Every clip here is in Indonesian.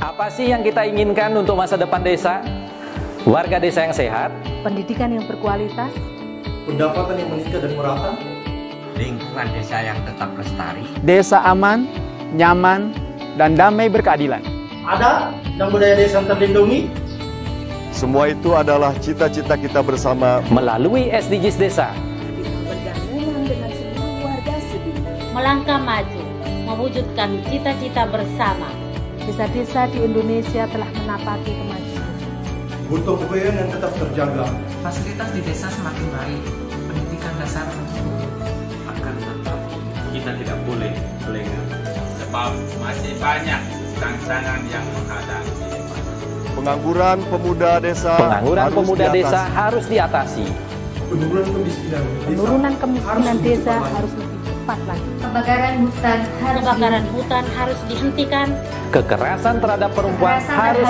Apa sih yang kita inginkan untuk masa depan desa? Warga desa yang sehat, pendidikan yang berkualitas, pendapatan yang meningkat dan merata, lingkungan desa yang tetap lestari, desa aman, nyaman, dan damai berkeadilan. ada dan budaya desa terlindungi. Semua itu adalah cita-cita kita bersama melalui SDGs Desa. kita bergabung dengan seluruh warga Sibin. Melangkah maju, mewujudkan cita-cita bersama. Desa-desa di Indonesia telah menapaki kemajuan. Gotong royong yang tetap terjaga. Fasilitas di desa semakin baik, pendidikan dasar mencukupi. Akan tetap kita tidak boleh lengah, sebab masih banyak tantangan yang menghadapi. pengangguran pemuda desa. Pengangguran pemuda desa harus diatasi. Penurunan kemiskinan desa harus lebih cepat lagi. Kebakaran hutan harus dihentikan. Kekerasan terhadap perempuan harus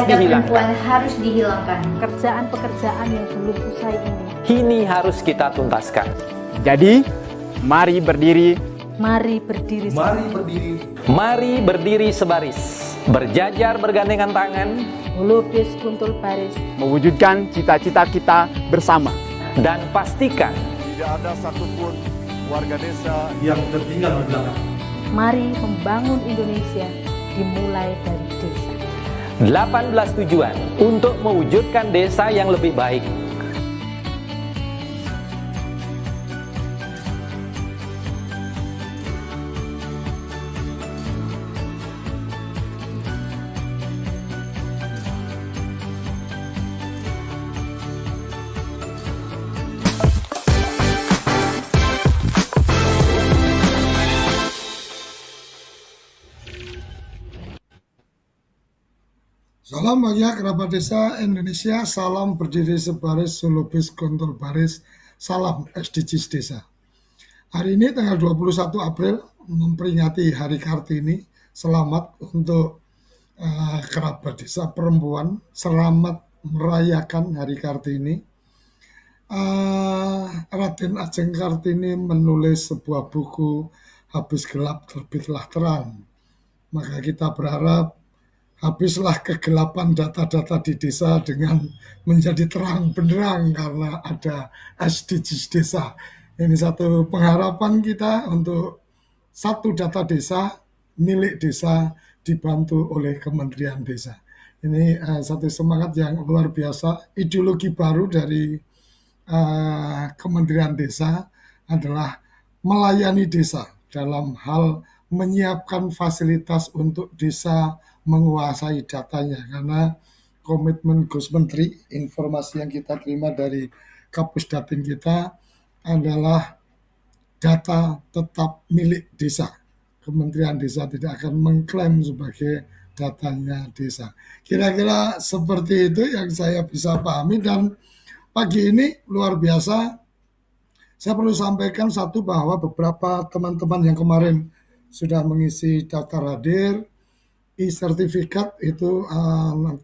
dihilangkan. Pekerjaan-pekerjaan yang belum usai Ini harus kita tuntaskan. Jadi, mari berdiri. Mari berdiri. Mari berdiri. Mari berdiri sebaris, berjajar bergandengan tangan, Melukis kuntul baris. Mewujudkan cita-cita kita bersama. dan pastikan Tidak ada satupun warga desa Yang tertinggal di belakang. Mari membangun Indonesia dimulai dari desa. 18 tujuan untuk mewujudkan desa yang lebih baik. Salam bahagia kerabat desa Indonesia, salam berdiri sebaris, sulubis kontol baris, salam SDGs desa. Hari ini tanggal 21 April memperingati Hari Kartini. Selamat untuk kerabat desa perempuan, selamat merayakan Hari Kartini. Raden Ajeng Kartini menulis sebuah buku Habis Gelap Terbitlah Terang. Maka kita berharap habislah kegelapan data-data di desa dengan menjadi terang benderang karena ada SDGs desa. Ini satu pengharapan kita untuk satu data desa, milik desa, dibantu oleh Kementerian Desa. Ini satu semangat yang luar biasa. Ideologi baru dari Kementerian Desa adalah melayani desa dalam hal menyiapkan fasilitas untuk desa menguasai datanya, karena komitmen Gus Menteri, informasi yang kita terima dari Kapus Datin kita adalah data tetap milik desa. Kementerian Desa tidak akan mengklaim sebagai datanya desa. Kira-kira seperti itu yang saya bisa pahami, dan pagi ini luar biasa. Saya perlu sampaikan satu, bahwa beberapa teman-teman yang kemarin sudah mengisi daftar hadir, e-sertifikat itu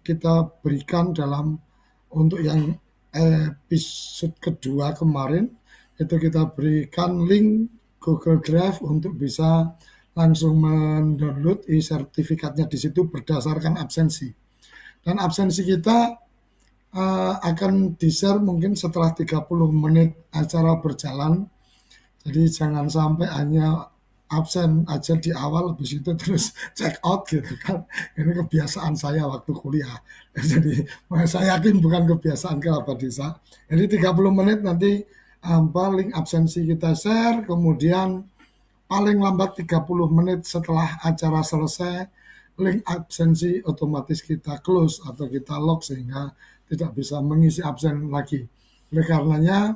kita berikan dalam untuk yang episode kedua kemarin, itu kita berikan link Google Drive untuk bisa langsung mendownload e-sertifikatnya di situ berdasarkan absensi. Dan absensi kita akan di-share mungkin setelah 30 menit acara berjalan. Jadi jangan sampai hanya absen aja di awal, habis itu terus check out gitu kan. Ini kebiasaan saya waktu kuliah. Jadi saya yakin bukan kebiasaan kerabat desa. Jadi 30 menit nanti link absensi kita share, kemudian paling lambat 30 menit setelah acara selesai, link absensi otomatis kita close atau kita lock sehingga tidak bisa mengisi absen lagi. Oleh karenanya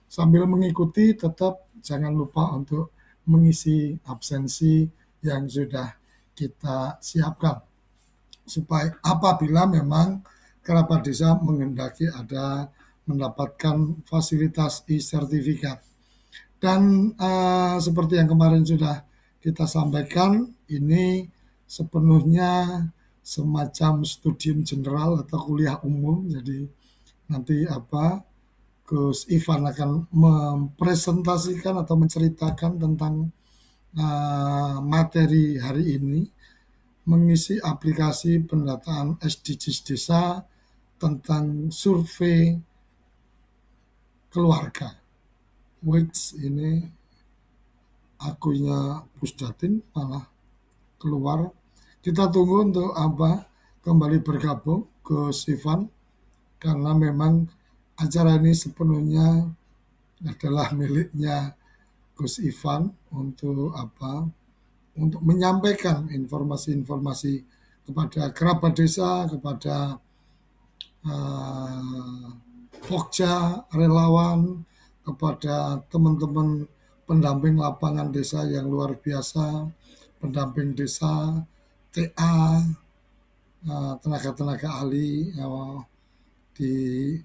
sambil mengikuti tetap jangan lupa untuk mengisi absensi yang sudah kita siapkan, supaya apabila memang kerabat desa menghendaki ada mendapatkan fasilitas e-sertifikat. Dan seperti yang kemarin sudah kita sampaikan, ini sepenuhnya semacam studium general atau kuliah umum. Jadi nanti Gus Ivan akan mempresentasikan atau menceritakan tentang materi hari ini. mengisi aplikasi pendataan SDGs desa tentang survei keluarga. Which ini akunnya Pusdatin malah keluar. Kita tunggu untuk kembali bergabung ke Ivan, karena memang acara ini sepenuhnya adalah miliknya Gus Ivan untuk untuk menyampaikan informasi-informasi kepada kerabat desa, kepada Pokja, relawan, kepada teman-teman pendamping lapangan desa yang luar biasa, pendamping desa, TA, tenaga-tenaga ahli di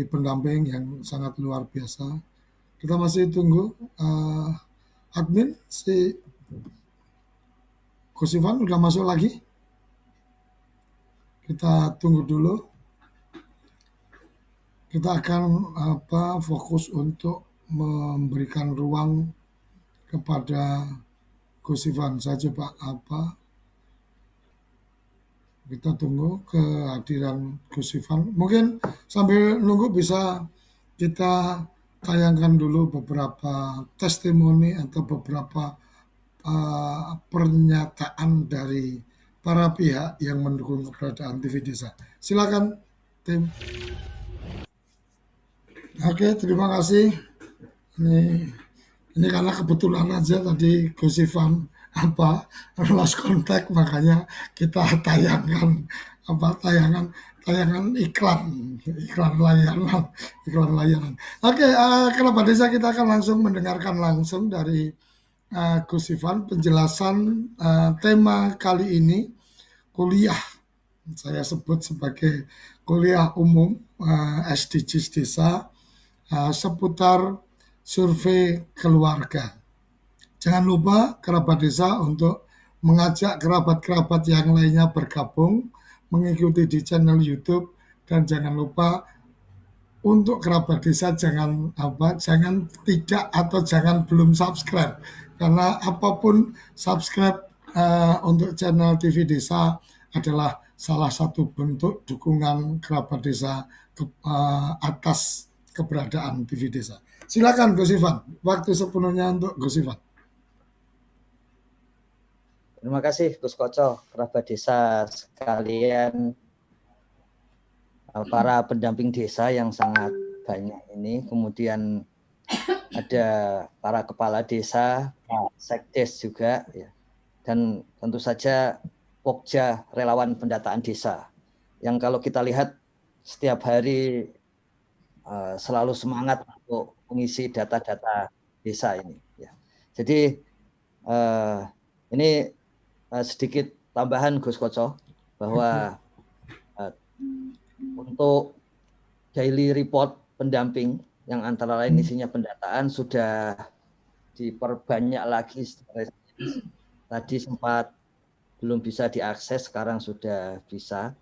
pendamping yang sangat luar biasa. Kita masih tunggu admin si Gus Ivan udah masuk lagi. Kita tunggu dulu. Kita akan fokus untuk memberikan ruang kepada Gus Ivan. Saya coba kita tunggu kehadiran Gus Ivan. Mungkin sambil nunggu bisa kita tayangkan dulu beberapa testimoni atau beberapa pernyataan dari para pihak yang mendukung keberadaan TV Desa. Silakan tim. Oke, terima kasih. Ini karena kebetulan aja tadi Gus Ivan lost contact, makanya kita tayangkan iklan layanan. Oke, kerabat desa, kita akan langsung mendengarkan langsung dari Gus Ivan penjelasan tema kali ini, kuliah. Saya sebut sebagai kuliah umum SDGs desa seputar survei keluarga. Jangan lupa kerabat desa untuk mengajak kerabat-kerabat yang lainnya bergabung, mengikuti di channel YouTube, dan jangan lupa untuk kerabat desa jangan belum subscribe, karena apapun subscribe untuk channel TV Desa adalah salah satu bentuk dukungan kerabat desa atas keberadaan TV Desa. Silakan Gus Ivan, waktu sepenuhnya untuk Gus Ivan. Terima kasih Gus Koco, kerabat desa sekalian, para pendamping desa yang sangat banyak ini, kemudian ada para kepala desa, sekdes juga, ya, dan tentu saja Pokja, relawan pendataan desa, yang kalau kita lihat setiap hari selalu semangat untuk mengisi data-data desa ini. Ya. Jadi ini sedikit tambahan Gus Koco, bahwa untuk daily report pendamping yang antara lain isinya pendataan sudah diperbanyak lagi. Tadi sempat belum bisa diakses, sekarang sudah bisa.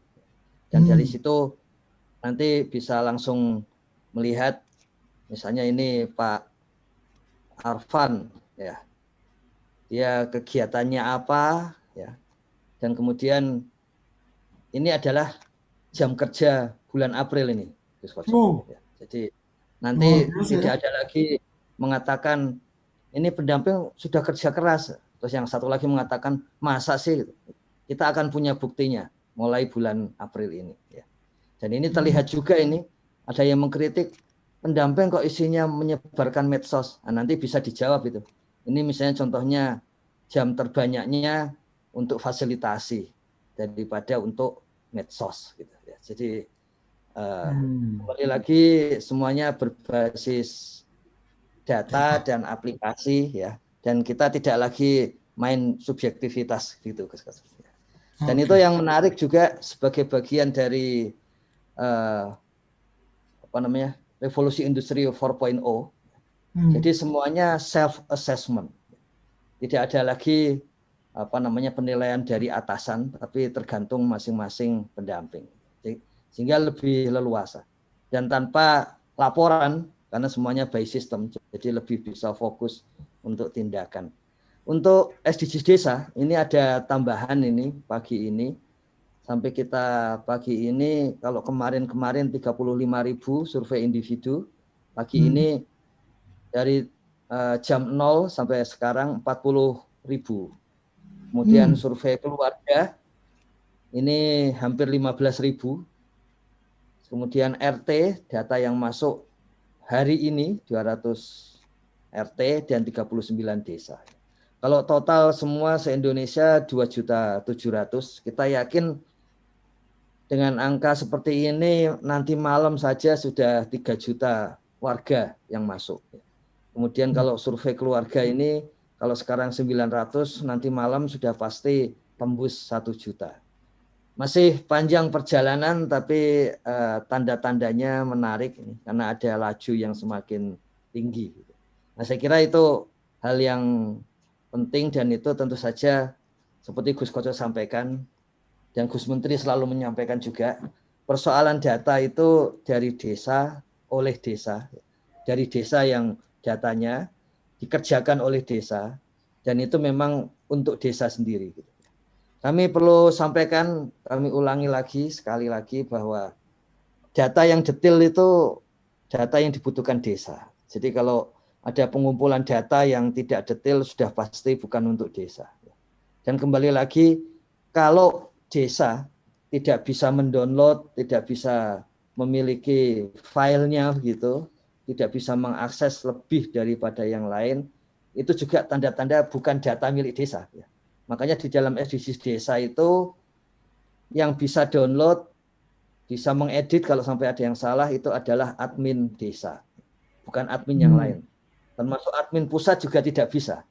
Dan dari situ nanti bisa langsung melihat, misalnya ini Pak Arfan, ya, dia kegiatannya apa, ya, dan kemudian ini adalah jam kerja bulan April ini, ya. Jadi nanti tidak ada lagi mengatakan ini pendamping sudah kerja keras, terus yang satu lagi mengatakan masa sih. Kita akan punya buktinya mulai bulan April ini, ya. Dan ini terlihat juga, ini ada yang mengkritik pendamping kok isinya menyebarkan medsos. Nah, nanti bisa dijawab itu. Ini misalnya contohnya jam terbanyaknya untuk fasilitasi daripada untuk medsos, gitu, ya. Jadi kembali lagi semuanya berbasis data dan aplikasi, ya. Dan kita tidak lagi main subjektivitas gitu, Gus. Dan itu yang menarik juga sebagai bagian dari revolusi industri 4.0. Jadi semuanya self assessment. Tidak ada lagi penilaian dari atasan, tapi tergantung masing-masing pendamping. Sehingga lebih leluasa dan tanpa laporan, karena semuanya by system, jadi lebih bisa fokus untuk tindakan. Untuk SDGs desa ini ada tambahan ini pagi ini. Sampai kita pagi ini, kalau kemarin 35.000 survei individu, pagi ini dari jam 0 sampai sekarang 40.000. Kemudian survei keluarga, ini hampir 15.000. Kemudian RT, data yang masuk hari ini 200 RT dan 39 desa. Kalau total semua se-Indonesia 2.700.000, kita yakin dengan angka seperti ini nanti malam saja sudah 3 juta warga yang masuk. Kemudian kalau survei keluarga ini, kalau sekarang 900, nanti malam sudah pasti tembus 1 juta. Masih panjang perjalanan, tapi tanda-tandanya menarik ini, karena ada laju yang semakin tinggi. Nah, saya kira itu hal yang penting, dan itu tentu saja seperti Gus Koco sampaikan, dan Gus Menteri selalu menyampaikan juga, persoalan data itu dari desa, oleh desa, dari desa yang datanya dikerjakan oleh desa, dan itu memang untuk desa sendiri. Kami perlu sampaikan, kami ulangi lagi, sekali lagi, bahwa data yang detail itu data yang dibutuhkan desa. Jadi kalau ada pengumpulan data yang tidak detail, sudah pasti bukan untuk desa. Dan kembali lagi, kalau desa tidak bisa mendownload, tidak bisa memiliki filenya gitu, tidak bisa mengakses lebih daripada yang lain, itu juga tanda-tanda bukan data milik desa. Makanya di dalam SDGs desa itu yang bisa download, bisa mengedit kalau sampai ada yang salah, itu adalah admin desa, bukan admin yang lain. Termasuk admin pusat juga tidak bisa.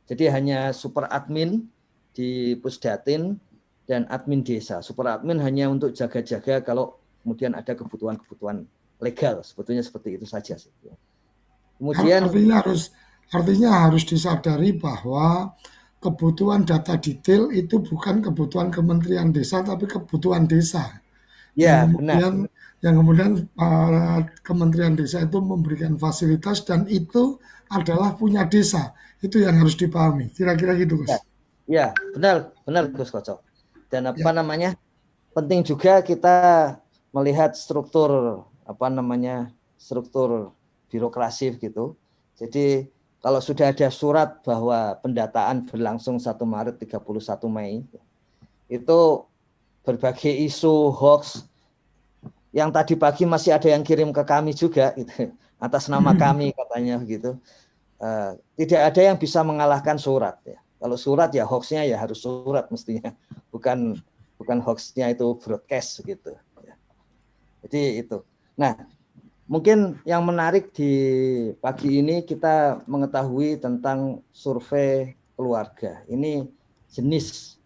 Jadi hanya super admin di Pusdatin dan admin desa. Super admin hanya untuk jaga-jaga kalau kemudian ada kebutuhan-kebutuhan legal. Sebetulnya seperti itu saja sih. Kemudian artinya harus disadari bahwa kebutuhan data detail itu bukan kebutuhan Kementerian Desa, tapi kebutuhan desa. Ya, yang kemudian Kementerian Desa itu memberikan fasilitas, dan itu adalah punya desa. Itu yang harus dipahami. Kira-kira gitu, Gus. Ya, benar Gus Koco. Dan penting juga kita melihat struktur struktur birokrasi gitu. Jadi kalau sudah ada surat bahwa pendataan berlangsung 1 Maret 31 Mei, itu berbagai isu hoax yang tadi pagi masih ada yang kirim ke kami juga gitu, atas nama kami katanya gitu. Tidak ada yang bisa mengalahkan surat ya. Kalau surat ya hoaxnya ya harus surat mestinya, bukan hoaxnya itu broadcast gitu. Jadi itu. Nah, mungkin yang menarik di pagi ini kita mengetahui tentang survei keluarga. Ini jenis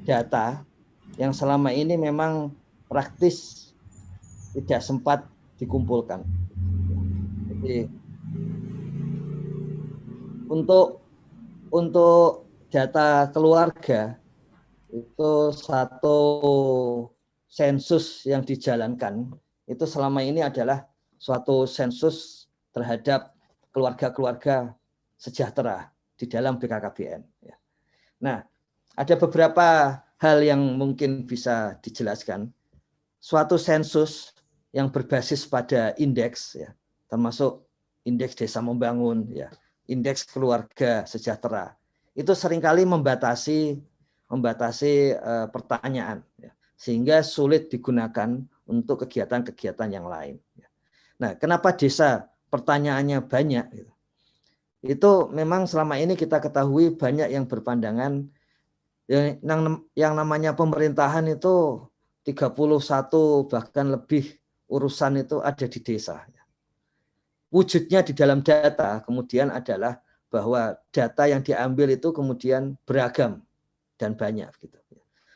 data yang selama ini memang praktis tidak sempat dikumpulkan. Jadi untuk data keluarga itu satu sensus yang dijalankan itu selama ini adalah suatu sensus terhadap keluarga-keluarga sejahtera di dalam BKKBN. Nah, ada beberapa hal yang mungkin bisa dijelaskan. Suatu sensus yang berbasis pada indeks, ya, termasuk indeks desa membangun, ya, indeks keluarga sejahtera, itu seringkali membatasi pertanyaan, ya, sehingga sulit digunakan untuk kegiatan-kegiatan yang lain. Nah, kenapa desa pertanyaannya banyak? Itu memang selama ini kita ketahui banyak yang berpandangan yang namanya pemerintahan itu 31 bahkan lebih urusan itu ada di desa. Wujudnya di dalam data kemudian adalah bahwa data yang diambil itu kemudian beragam dan banyak gitu.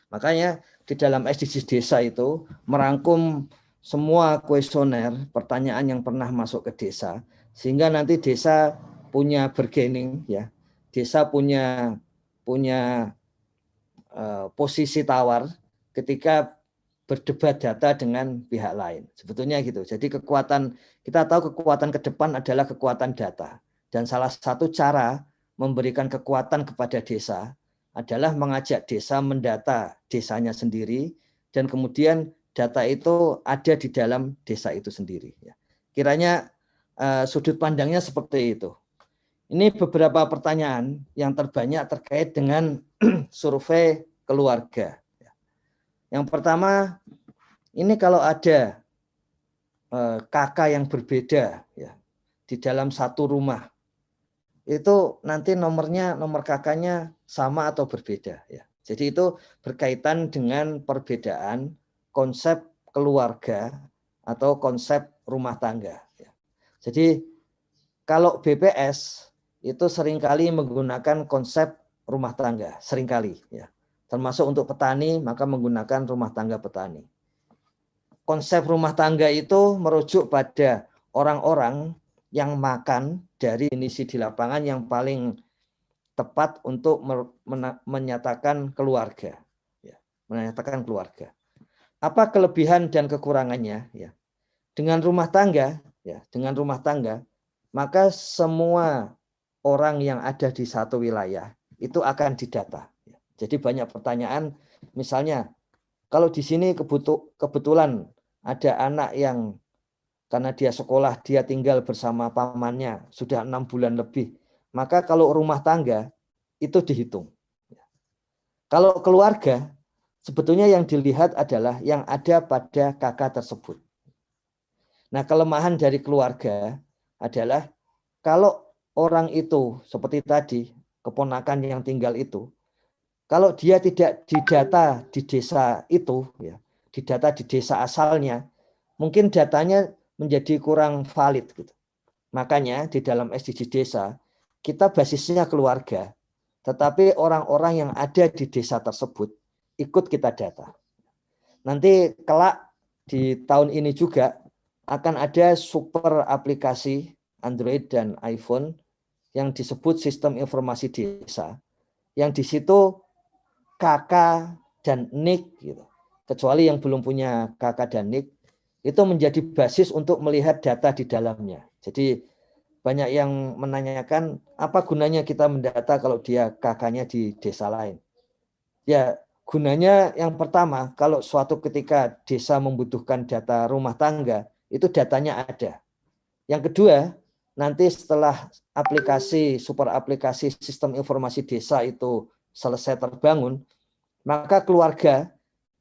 Makanya di dalam SDGs desa itu merangkum semua kuesioner pertanyaan yang pernah masuk ke desa, sehingga nanti desa punya bargaining, ya, desa punya posisi tawar ketika berdebat data dengan pihak lain. Sebetulnya gitu. Jadi kita tahu kekuatan ke depan adalah kekuatan data, dan salah satu cara memberikan kekuatan kepada desa adalah mengajak desa mendata desanya sendiri, dan kemudian data itu ada di dalam desa itu sendiri. Kiranya sudut pandangnya seperti itu. Ini beberapa pertanyaan yang terbanyak terkait dengan survei keluarga. Yang pertama, ini kalau ada kakak yang berbeda ya, di dalam satu rumah, itu nanti nomor kakaknya sama atau berbeda. Ya. Jadi itu berkaitan dengan perbedaan konsep keluarga atau konsep rumah tangga. Ya. Jadi kalau BPS itu seringkali menggunakan konsep rumah tangga, seringkali. Ya. Termasuk untuk petani, maka menggunakan rumah tangga petani. Konsep rumah tangga itu merujuk pada orang-orang yang makan dari definisi di lapangan yang paling tepat untuk menyatakan keluarga. Ya, menyatakan keluarga. Apa kelebihan dan kekurangannya? Ya. Dengan rumah tangga, maka semua orang yang ada di satu wilayah itu akan didata. Jadi banyak pertanyaan, misalnya kalau di sini kebetulan ada anak yang karena dia sekolah, dia tinggal bersama pamannya sudah 6 bulan lebih, maka kalau rumah tangga itu dihitung. Kalau keluarga, sebetulnya yang dilihat adalah yang ada pada kakak tersebut. Nah, kelemahan dari keluarga adalah kalau orang itu seperti tadi, keponakan yang tinggal itu, kalau dia tidak didata di desa itu, ya, didata di desa asalnya, mungkin datanya menjadi kurang valid. Gitu. Makanya di dalam SDG desa, kita basisnya keluarga, tetapi orang-orang yang ada di desa tersebut ikut kita data. Nanti kelak di tahun ini juga akan ada super aplikasi Android dan iPhone yang disebut sistem informasi desa, yang di situ kakak dan nik, gitu. Kecuali yang belum punya kakak dan nik, itu menjadi basis untuk melihat data di dalamnya. Jadi banyak yang menanyakan apa gunanya kita mendata kalau dia kakaknya di desa lain. Ya, gunanya yang pertama, kalau suatu ketika desa membutuhkan data rumah tangga, itu datanya ada. Yang kedua, nanti setelah super aplikasi sistem informasi desa itu selesai terbangun, maka keluarga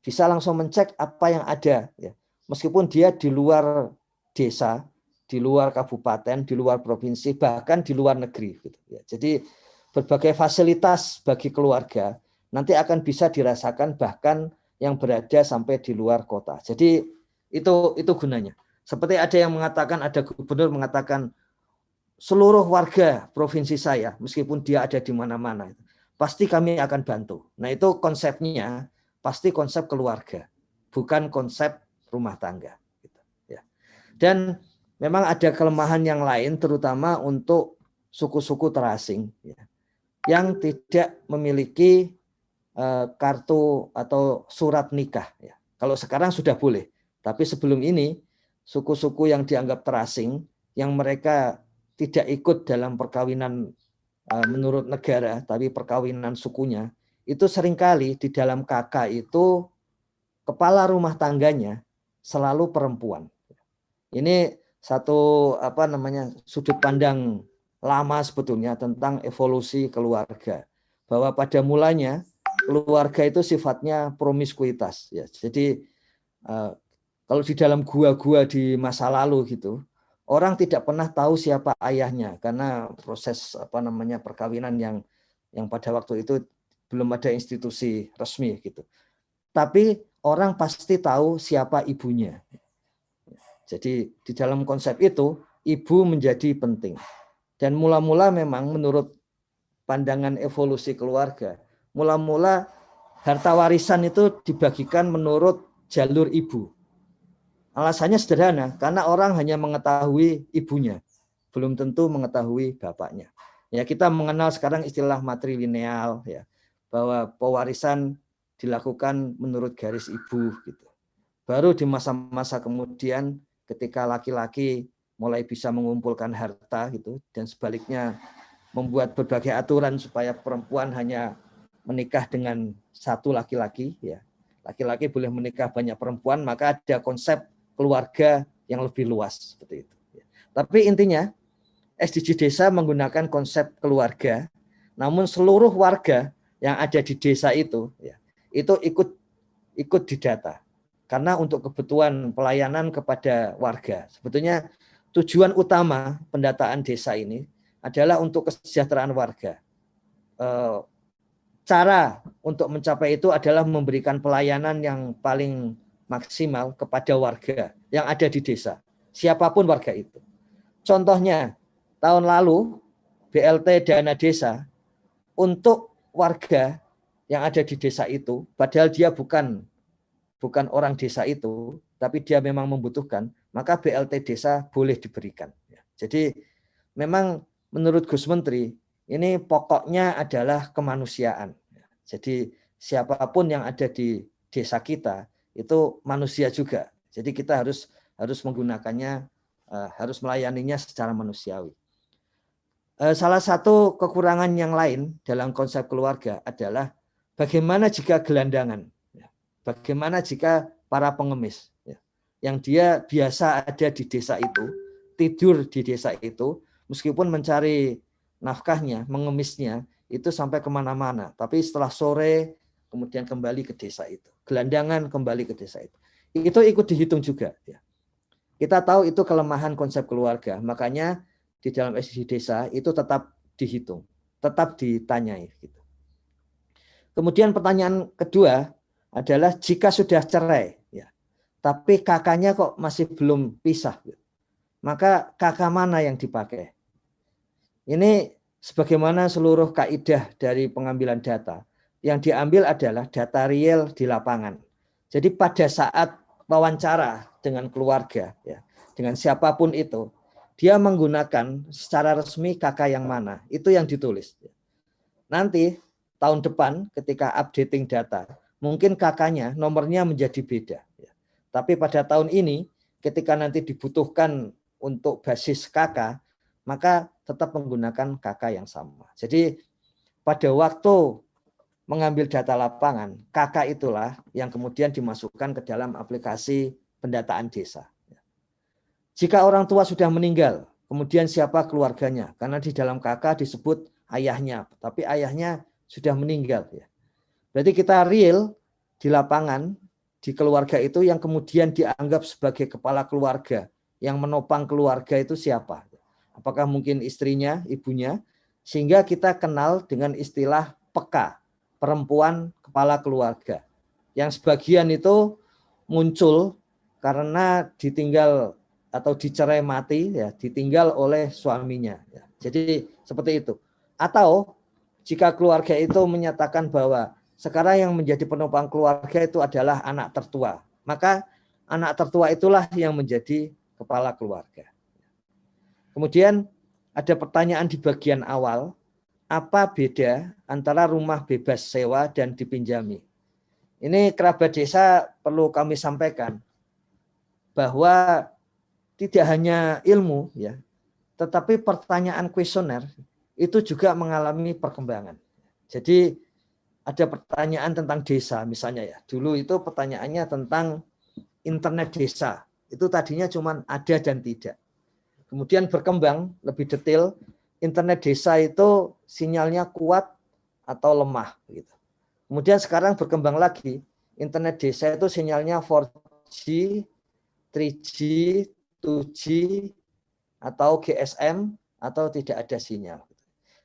bisa langsung mencek apa yang ada. Ya. Meskipun dia di luar desa, di luar kabupaten, di luar provinsi, bahkan di luar negeri. Gitu. Ya. Jadi berbagai fasilitas bagi keluarga nanti akan bisa dirasakan bahkan yang berada sampai di luar kota. Jadi itu gunanya. Seperti ada yang mengatakan, ada gubernur mengatakan, seluruh warga provinsi saya, meskipun dia ada di mana-mana, pasti kami akan bantu. Nah itu konsepnya, pasti konsep keluarga, bukan konsep rumah tangga. Dan memang ada kelemahan yang lain, terutama untuk suku-suku terasing, yang tidak memiliki kartu atau surat nikah. Kalau sekarang sudah boleh, tapi sebelum ini, suku-suku yang dianggap terasing, yang mereka tidak ikut dalam perkawinan menurut negara, tapi perkawinan sukunya, itu seringkali di dalam kakak itu kepala rumah tangganya selalu perempuan. Ini satu sudut pandang lama sebetulnya tentang evolusi keluarga, bahwa pada mulanya keluarga itu sifatnya promiskuitas. Ya. Jadi kalau di dalam gua-gua di masa lalu gitu, orang tidak pernah tahu siapa ayahnya karena proses perkawinan yang pada waktu itu belum ada institusi resmi gitu. Tapi orang pasti tahu siapa ibunya. Jadi di dalam konsep itu ibu menjadi penting. Dan mula-mula memang menurut pandangan evolusi keluarga, mula-mula harta warisan itu dibagikan menurut jalur ibu. Alasannya sederhana, karena orang hanya mengetahui ibunya, belum tentu mengetahui bapaknya. Ya, kita mengenal sekarang istilah matrilineal, ya, bahwa pewarisan dilakukan menurut garis ibu. Gitu. Baru di masa-masa kemudian, ketika laki-laki mulai bisa mengumpulkan harta, gitu, dan sebaliknya membuat berbagai aturan supaya perempuan hanya menikah dengan satu laki-laki, ya. Laki-laki boleh menikah banyak perempuan, maka ada konsep keluarga yang lebih luas seperti itu. Tapi intinya SDG desa menggunakan konsep keluarga, namun seluruh warga yang ada di desa itu, ya, itu ikut didata. Karena untuk kebutuhan pelayanan kepada warga, sebetulnya tujuan utama pendataan desa ini adalah untuk kesejahteraan warga. Cara untuk mencapai itu adalah memberikan pelayanan yang paling maksimal kepada warga yang ada di desa, siapapun warga itu. Contohnya, tahun lalu BLT dana desa untuk warga yang ada di desa itu, padahal dia bukan orang desa itu, tapi dia memang membutuhkan, maka BLT desa boleh diberikan. Jadi memang menurut Gus Menteri, ini pokoknya adalah kemanusiaan. Jadi siapapun yang ada di desa kita itu manusia juga. Jadi kita harus menggunakannya, harus melayaninya secara manusiawi. Salah satu kekurangan yang lain dalam konsep keluarga adalah bagaimana jika gelandangan, bagaimana jika para pengemis, yang dia biasa ada di desa itu, tidur di desa itu, meskipun mencari nafkahnya, mengemisnya, itu sampai kemana-mana. Tapi setelah sore, kemudian kembali ke desa itu. Gelandangan kembali ke desa itu. Itu ikut dihitung juga. Kita tahu itu kelemahan konsep keluarga. Makanya di dalam SDG desa itu tetap dihitung. Tetap ditanyai. Kemudian pertanyaan kedua adalah jika sudah cerai, tapi kakaknya kok masih belum pisah, maka kakak mana yang dipakai? Ini sebagaimana seluruh kaidah dari pengambilan data, yang diambil adalah data real di lapangan. Jadi pada saat wawancara dengan keluarga, dengan siapapun itu, dia menggunakan secara resmi kakak yang mana, itu yang ditulis. Nanti tahun depan ketika updating data, mungkin kakaknya nomornya menjadi beda. Tapi pada tahun ini, ketika nanti dibutuhkan untuk basis kakak, maka tetap menggunakan kakak yang sama. Jadi pada waktu mengambil data lapangan, kakak itulah yang kemudian dimasukkan ke dalam aplikasi pendataan desa. Jika orang tua sudah meninggal, kemudian siapa keluarganya? Karena di dalam kakak disebut ayahnya, tapi ayahnya sudah meninggal. Berarti kita real di lapangan, di keluarga itu yang kemudian dianggap sebagai kepala keluarga, yang menopang keluarga itu siapa? Apakah mungkin istrinya, ibunya? Sehingga kita kenal dengan istilah PK, perempuan kepala keluarga. Yang sebagian itu muncul karena ditinggal atau dicerai mati, ditinggal oleh suaminya. Jadi seperti itu. Atau jika keluarga itu menyatakan bahwa sekarang yang menjadi penopang keluarga itu adalah anak tertua, maka anak tertua itulah yang menjadi kepala keluarga. Kemudian ada pertanyaan di bagian awal, apa beda antara rumah bebas sewa dan dipinjami? Ini kerabat desa perlu kami sampaikan bahwa tidak hanya ilmu, tetapi pertanyaan kuesioner itu juga mengalami perkembangan. Jadi ada pertanyaan tentang desa misalnya dulu itu pertanyaannya tentang internet desa. Itu tadinya cuma ada dan tidak. Kemudian berkembang lebih detail, internet desa itu sinyalnya kuat atau lemah. Kemudian sekarang berkembang lagi, internet desa itu sinyalnya 4G, 3G, 2G, atau GSM, atau tidak ada sinyal.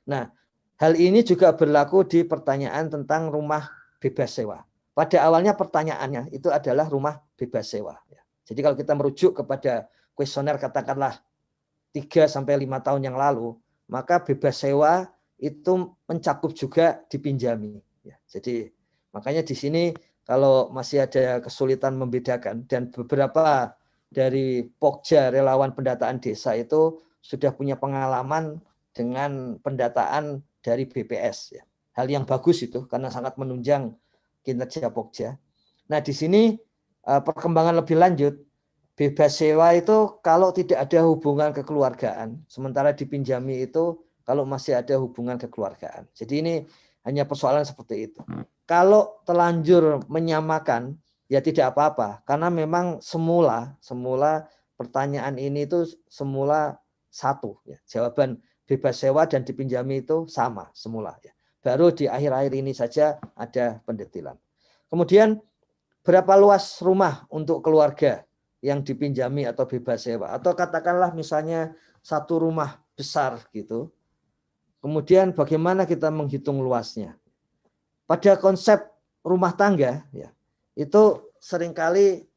Nah, hal ini juga berlaku di pertanyaan tentang rumah bebas sewa. Pada awalnya pertanyaannya itu adalah rumah bebas sewa. Jadi kalau kita merujuk kepada kuesioner katakanlah 3-5 tahun yang lalu, maka bebas sewa itu mencakup juga dipinjami. Jadi makanya di sini kalau masih ada kesulitan membedakan, dan beberapa dari Pokja relawan pendataan desa itu sudah punya pengalaman dengan pendataan dari BPS. Hal yang bagus itu karena sangat menunjang kinerja Pokja. Nah di sini perkembangan lebih lanjut, bebas sewa itu kalau tidak ada hubungan kekeluargaan, sementara dipinjami itu kalau masih ada hubungan kekeluargaan. Jadi ini hanya persoalan seperti itu. Kalau terlanjur menyamakan, ya tidak apa-apa, karena memang semula pertanyaan ini itu semula satu, ya. Jawaban bebas sewa dan dipinjami itu sama semula, ya. Baru di akhir-akhir ini saja ada pendetilan. Kemudian berapa luas rumah untuk keluarga yang dipinjami atau bebas sewa, atau katakanlah misalnya satu rumah besar gitu. Kemudian bagaimana kita menghitung luasnya? Pada konsep rumah tangga, ya, itu seringkali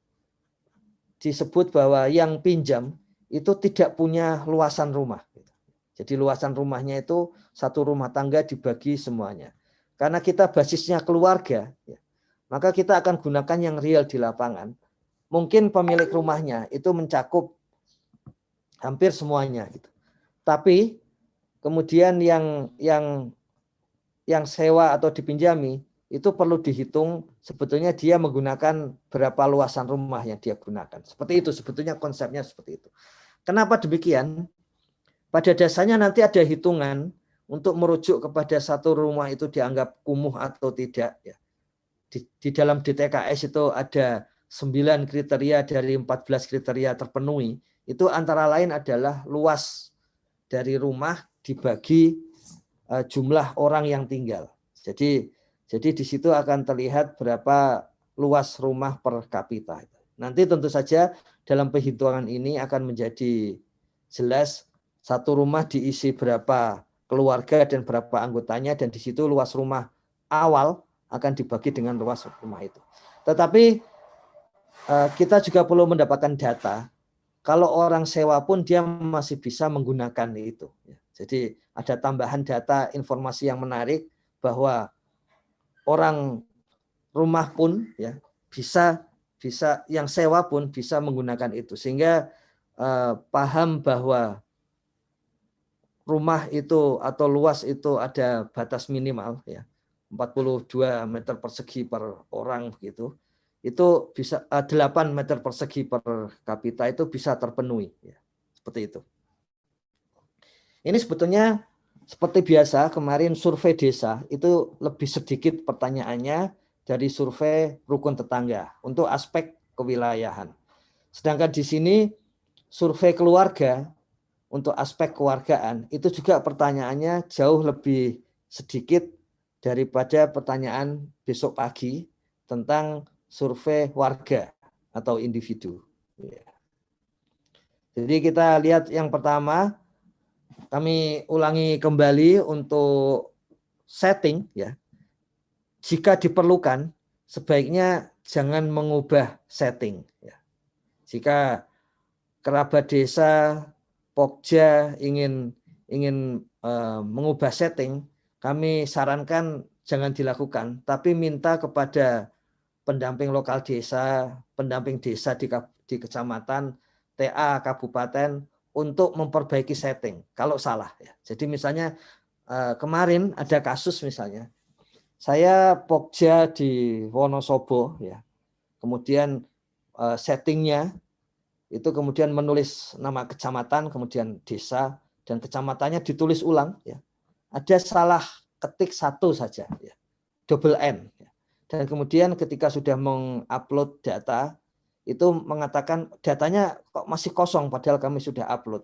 disebut bahwa yang pinjam itu tidak punya luasan rumah. Jadi luasan rumahnya itu satu rumah tangga dibagi semuanya. Karena kita basisnya keluarga, ya, maka kita akan gunakan yang real di lapangan. Mungkin pemilik rumahnya itu mencakup hampir semuanya, gitu. Tapi kemudian yang sewa atau dipinjami itu perlu dihitung sebetulnya dia menggunakan berapa luasan rumah yang dia gunakan. Seperti itu sebetulnya konsepnya seperti itu. Kenapa demikian? Pada dasarnya nanti ada hitungan untuk merujuk kepada satu rumah itu dianggap kumuh atau tidak, ya. Di dalam DTKS itu ada 9 kriteria dari 14 kriteria terpenuhi. Itu antara lain adalah luas dari rumah dibagi jumlah orang yang tinggal. Jadi di situ akan terlihat berapa luas rumah per kapita. Nanti tentu saja dalam perhitungan ini akan menjadi jelas satu rumah diisi berapa keluarga dan berapa anggotanya, dan di situ luas rumah awal akan dibagi dengan luas rumah itu. Tetapi kita juga perlu mendapatkan data. Kalau orang sewa pun dia masih bisa menggunakan itu. Jadi ada tambahan data informasi yang menarik bahwa orang rumah pun, ya, bisa yang sewa pun bisa menggunakan itu, sehingga paham bahwa rumah itu atau luas itu ada batas minimal, ya, 42 meter persegi per orang begitu. Itu bisa 8 meter persegi per kapita itu bisa terpenuhi, ya, seperti itu. Ini sebetulnya seperti biasa, kemarin survei desa itu lebih sedikit pertanyaannya dari survei rukun tetangga untuk aspek kewilayahan. Sedangkan di sini survei keluarga untuk aspek kewargaan itu juga pertanyaannya jauh lebih sedikit daripada pertanyaan besok pagi tentang survei warga atau individu. Jadi kita lihat yang pertama. Kami ulangi kembali untuk setting, ya. Jika diperlukan, sebaiknya jangan mengubah setting, ya. Jika kerabat desa, Pokja ingin mengubah setting, kami sarankan jangan dilakukan, tapi minta kepada pendamping lokal desa, pendamping desa di kecamatan, TA kabupaten untuk memperbaiki setting kalau salah, ya. Jadi misalnya kemarin ada kasus misalnya saya Pokja di Wonosobo, ya. Kemudian settingnya itu kemudian menulis nama kecamatan, kemudian desa, dan kecamatannya ditulis ulang, ya. Ada salah ketik satu saja, ya. Double N, ya. Dan kemudian ketika sudah mengupload data itu mengatakan datanya kok masih kosong padahal kami sudah upload.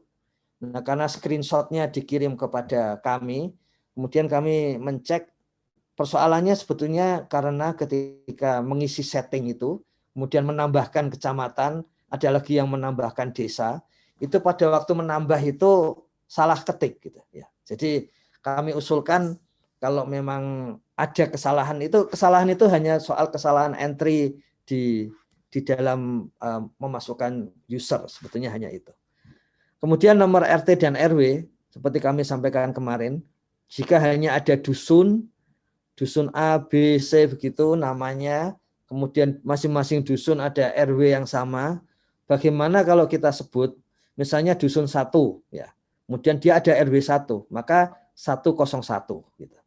Nah, karena screenshotnya dikirim kepada kami, kemudian kami mencek persoalannya sebetulnya karena ketika mengisi setting itu, kemudian menambahkan kecamatan, ada lagi yang menambahkan desa, itu pada waktu menambah itu salah ketik, gitu, ya. Jadi kami usulkan kalau memang ada kesalahan itu hanya soal kesalahan entry di dalam memasukkan user, sebetulnya hanya itu. Kemudian nomor RT dan RW, seperti kami sampaikan kemarin, jika hanya ada dusun A, B, C begitu namanya, kemudian masing-masing dusun ada RW yang sama, bagaimana kalau kita sebut, misalnya dusun 1, ya, kemudian dia ada RW 1, maka 101. Gitu.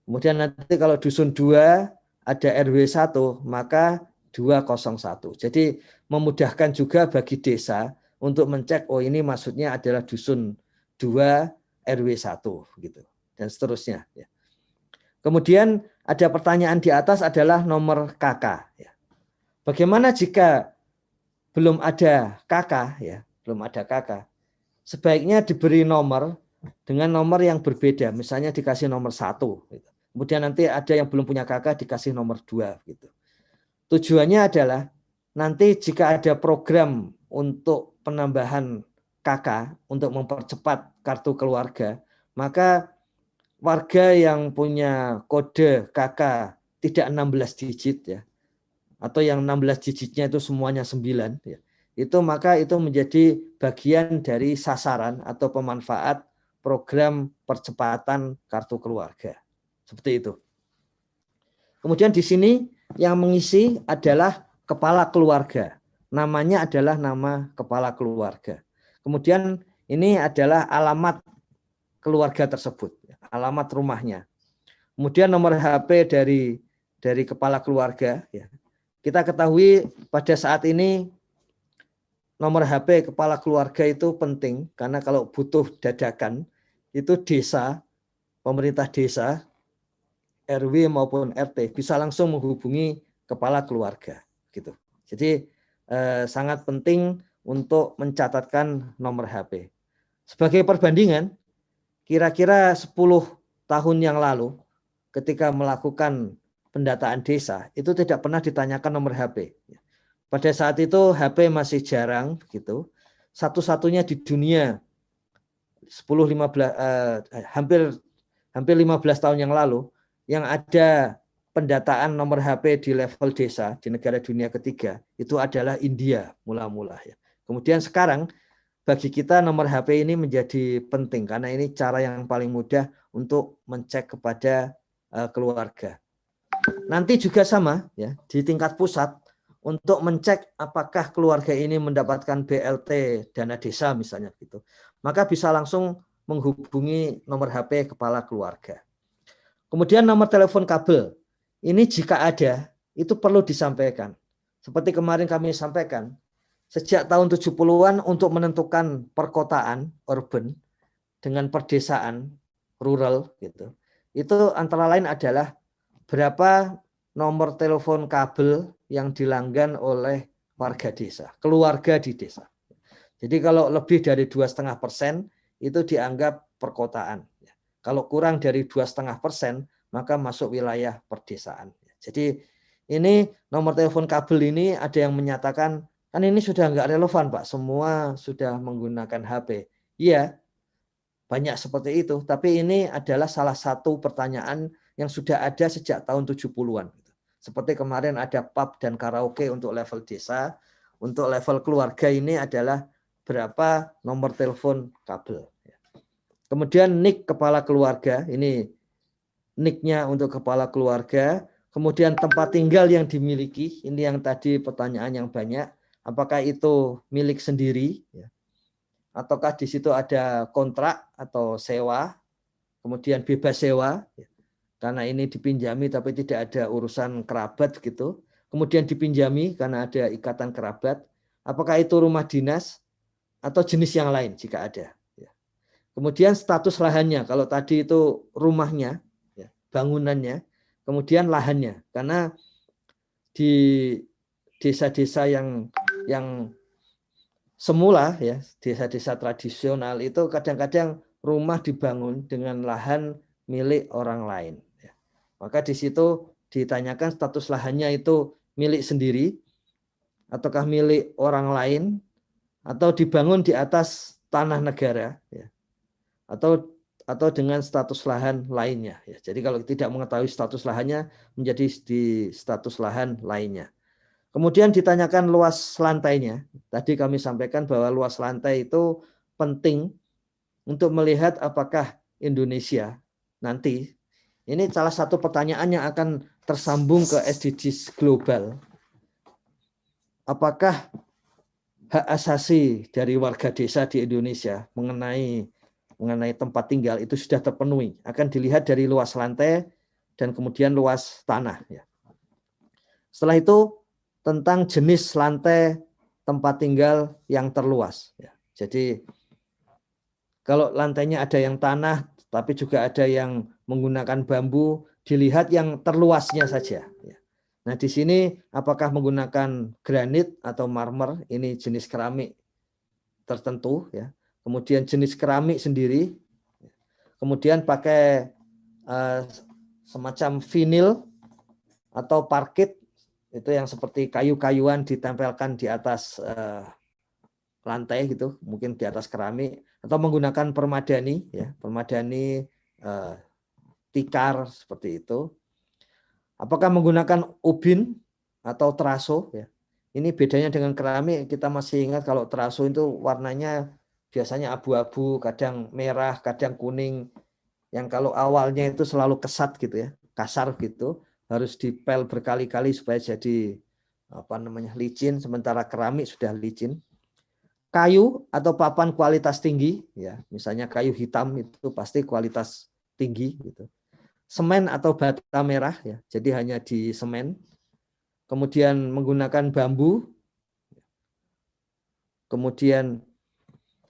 Kemudian nanti kalau dusun 2 ada RW 1, maka 201. Jadi memudahkan juga bagi desa untuk mencek, oh ini maksudnya adalah dusun 2 RW 1 gitu dan seterusnya ya. Kemudian ada pertanyaan di atas adalah nomor KK ya. Bagaimana jika belum ada KK ya, belum ada KK? Sebaiknya diberi nomor dengan nomor yang berbeda, misalnya dikasih nomor 1 gitu. Kemudian nanti ada yang belum punya KK dikasih nomor 2 gitu. Tujuannya adalah nanti jika ada program untuk penambahan KK untuk mempercepat kartu keluarga, maka warga yang punya kode KK tidak 16 digit ya, atau yang 16 digitnya itu semuanya 9 ya, maka itu menjadi bagian dari sasaran atau pemanfaat program percepatan kartu keluarga. Seperti itu. Kemudian di sini yang mengisi adalah kepala keluarga. Namanya adalah nama kepala keluarga. Kemudian ini adalah alamat keluarga tersebut, alamat rumahnya. Kemudian nomor HP dari kepala keluarga ya. Kita ketahui pada saat ini nomor HP kepala keluarga itu penting karena kalau butuh dadakan itu desa, pemerintah desa, RW maupun RT bisa langsung menghubungi kepala keluarga gitu. Jadi sangat penting untuk mencatatkan nomor HP. Sebagai perbandingan, kira-kira 10 tahun yang lalu ketika melakukan pendataan desa itu tidak pernah ditanyakan nomor HP. Pada saat itu HP masih jarang gitu. Satu-satunya di dunia hampir 15 tahun yang lalu yang ada pendataan nomor HP di level desa di negara dunia ketiga itu adalah India mula-mula ya. Kemudian sekarang bagi kita nomor HP ini menjadi penting karena ini cara yang paling mudah untuk mencek kepada keluarga. Nanti juga sama ya di tingkat pusat untuk mencek apakah keluarga ini mendapatkan BLT dana desa misalnya gitu. Maka bisa langsung menghubungi nomor HP kepala keluarga. Kemudian nomor telepon kabel. Ini jika ada, itu perlu disampaikan. Seperti kemarin kami sampaikan, sejak tahun 70-an untuk menentukan perkotaan, urban, dengan perdesaan, rural, gitu. Itu antara lain adalah berapa nomor telepon kabel yang dilanggan oleh warga desa, keluarga di desa. Jadi kalau lebih dari 2,5% itu dianggap perkotaan. Kalau kurang dari 2,5%, maka masuk wilayah perdesaan. Jadi ini nomor telepon kabel ini ada yang menyatakan, kan ini sudah nggak relevan Pak, semua sudah menggunakan HP. Iya, banyak seperti itu. Tapi ini adalah salah satu pertanyaan yang sudah ada sejak tahun 70-an. Seperti kemarin ada pub dan karaoke untuk level desa, untuk level keluarga ini adalah berapa nomor telepon kabel. Kemudian NIK kepala keluarga, ini NIK-nya untuk kepala keluarga, kemudian tempat tinggal yang dimiliki, ini yang tadi pertanyaan yang banyak, apakah itu milik sendiri, ya, ataukah di situ ada kontrak atau sewa, kemudian bebas sewa, ya, karena ini dipinjami tapi tidak ada urusan kerabat gitu, kemudian dipinjami karena ada ikatan kerabat, apakah itu rumah dinas atau jenis yang lain jika ada. Ya. Kemudian status lahannya, kalau tadi itu rumahnya, bangunannya, kemudian lahannya, karena di desa-desa yang semula ya, desa-desa tradisional itu kadang-kadang rumah dibangun dengan lahan milik orang lain. Ya. Maka di situ ditanyakan status lahannya itu milik sendiri, ataukah milik orang lain, atau dibangun di atas tanah negara, ya. Atau dengan status lahan lainnya. Ya, jadi kalau tidak mengetahui status lahannya menjadi di status lahan lainnya. Kemudian ditanyakan luas lantainya. Tadi kami sampaikan bahwa luas lantai itu penting untuk melihat apakah Indonesia nanti, ini salah satu pertanyaan yang akan tersambung ke SDGs global. Apakah hak asasi dari warga desa di Indonesia mengenai tempat tinggal itu sudah terpenuhi, akan dilihat dari luas lantai dan kemudian luas tanah. Ya. Setelah itu tentang jenis lantai tempat tinggal yang terluas. Ya. Jadi Kalau lantainya ada yang tanah, tapi juga ada yang menggunakan bambu, dilihat yang terluasnya saja. Nah, di sini apakah menggunakan granit atau marmer, ini jenis keramik tertentu, ya. Kemudian jenis keramik sendiri, kemudian pakai semacam vinil atau parkit, itu yang seperti kayu-kayuan ditempelkan di atas lantai gitu, mungkin di atas keramik, atau menggunakan permadani, ya, permadani tikar seperti itu. Apakah menggunakan ubin atau teraso, ya. Ini bedanya dengan keramik. Kita masih ingat kalau teraso itu warnanya biasanya abu-abu, kadang merah, kadang kuning. Yang kalau awalnya itu selalu kesat gitu ya, kasar gitu, harus dipel berkali-kali supaya jadi licin. Sementara keramik sudah licin. Kayu atau papan kualitas tinggi, ya, misalnya kayu hitam itu pasti kualitas tinggi gitu. Semen atau bata merah, ya, jadi hanya di semen. Kemudian menggunakan bambu, kemudian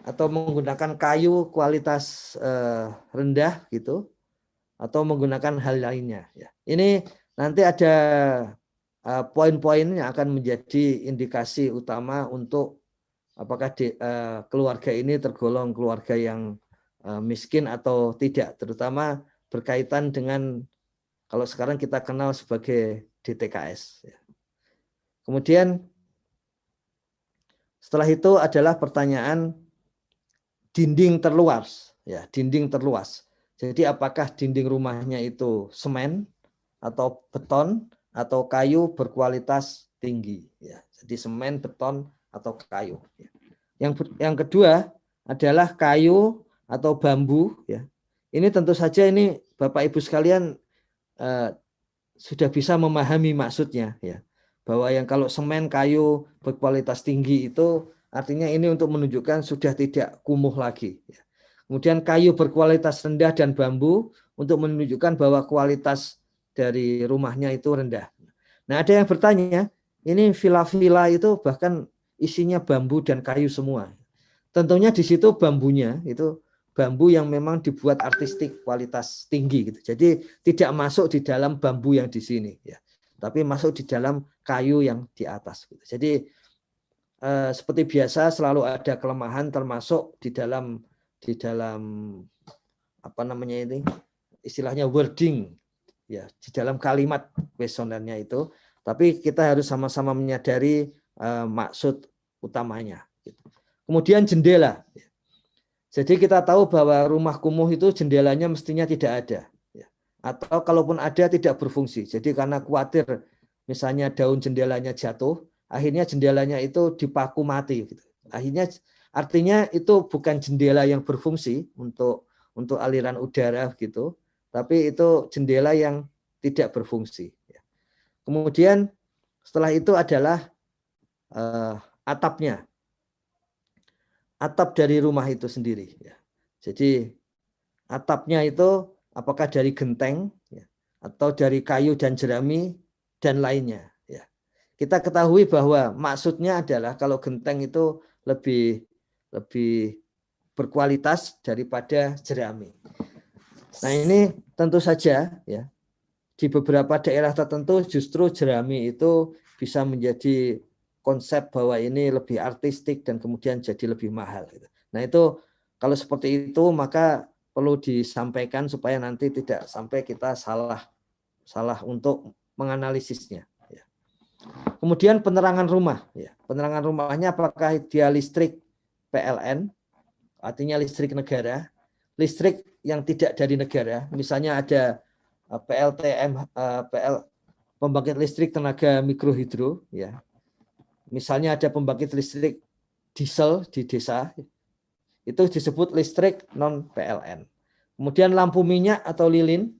atau menggunakan kayu kualitas rendah gitu, atau menggunakan hal lainnya. Ya. Ini nanti ada poin-poin yang akan menjadi indikasi utama untuk apakah keluarga ini tergolong keluarga yang miskin atau tidak, terutama berkaitan dengan kalau sekarang kita kenal sebagai DTKS. Kemudian setelah itu adalah pertanyaan dinding terluas, ya, dinding terluas. Jadi apakah dinding rumahnya itu semen atau beton atau kayu berkualitas tinggi, ya. Jadi semen, beton atau kayu. Yang kedua adalah kayu atau bambu, ya. Ini tentu saja ini Bapak Ibu sekalian sudah bisa memahami maksudnya, ya. Bahwa yang kalau semen, kayu berkualitas tinggi itu artinya ini untuk menunjukkan sudah tidak kumuh lagi. Ya. Kemudian kayu berkualitas rendah dan bambu untuk menunjukkan bahwa kualitas dari rumahnya itu rendah. Nah, ada yang bertanya, ini villa-villa itu bahkan isinya bambu dan kayu semua. Tentunya di situ bambunya itu bambu yang memang dibuat artistik kualitas tinggi gitu. Jadi tidak masuk di dalam bambu yang di sini, ya. Tapi masuk di dalam kayu yang di atas. Gitu. Jadi seperti biasa selalu ada kelemahan termasuk di dalam apa namanya ini istilahnya wording, ya, di dalam kalimat kuesionernya itu. Tapi kita harus sama-sama menyadari maksud utamanya. Gitu. Kemudian jendela. Jadi kita tahu bahwa rumah kumuh itu jendelanya mestinya tidak ada. Atau kalaupun ada tidak berfungsi. Jadi karena khawatir misalnya daun jendelanya jatuh, akhirnya jendelanya itu dipaku mati. Gitu. Akhirnya artinya itu bukan jendela yang berfungsi untuk aliran udara gitu, tapi itu jendela yang tidak berfungsi. Kemudian setelah itu adalah atapnya, atap dari rumah itu sendiri. Jadi atapnya itu apakah dari genteng, ya, atau dari kayu dan jerami dan lainnya. Ya. Kita ketahui bahwa maksudnya adalah kalau genteng itu lebih berkualitas daripada jerami. Nah ini tentu saja, ya, di beberapa daerah tertentu justru jerami itu bisa menjadi konsep bahwa ini lebih artistik dan kemudian jadi lebih mahal. Nah itu kalau seperti itu maka perlu disampaikan supaya nanti tidak sampai kita salah untuk menganalisisnya. Ya. Kemudian penerangan rumah. Ya. Penerangan rumahnya apakah dia listrik PLN, artinya listrik negara, listrik yang tidak dari negara, misalnya ada PLTM, pembangkit listrik tenaga mikrohidro, ya. Misalnya ada pembangkit listrik diesel di desa, itu disebut listrik non PLN. Kemudian lampu minyak atau lilin,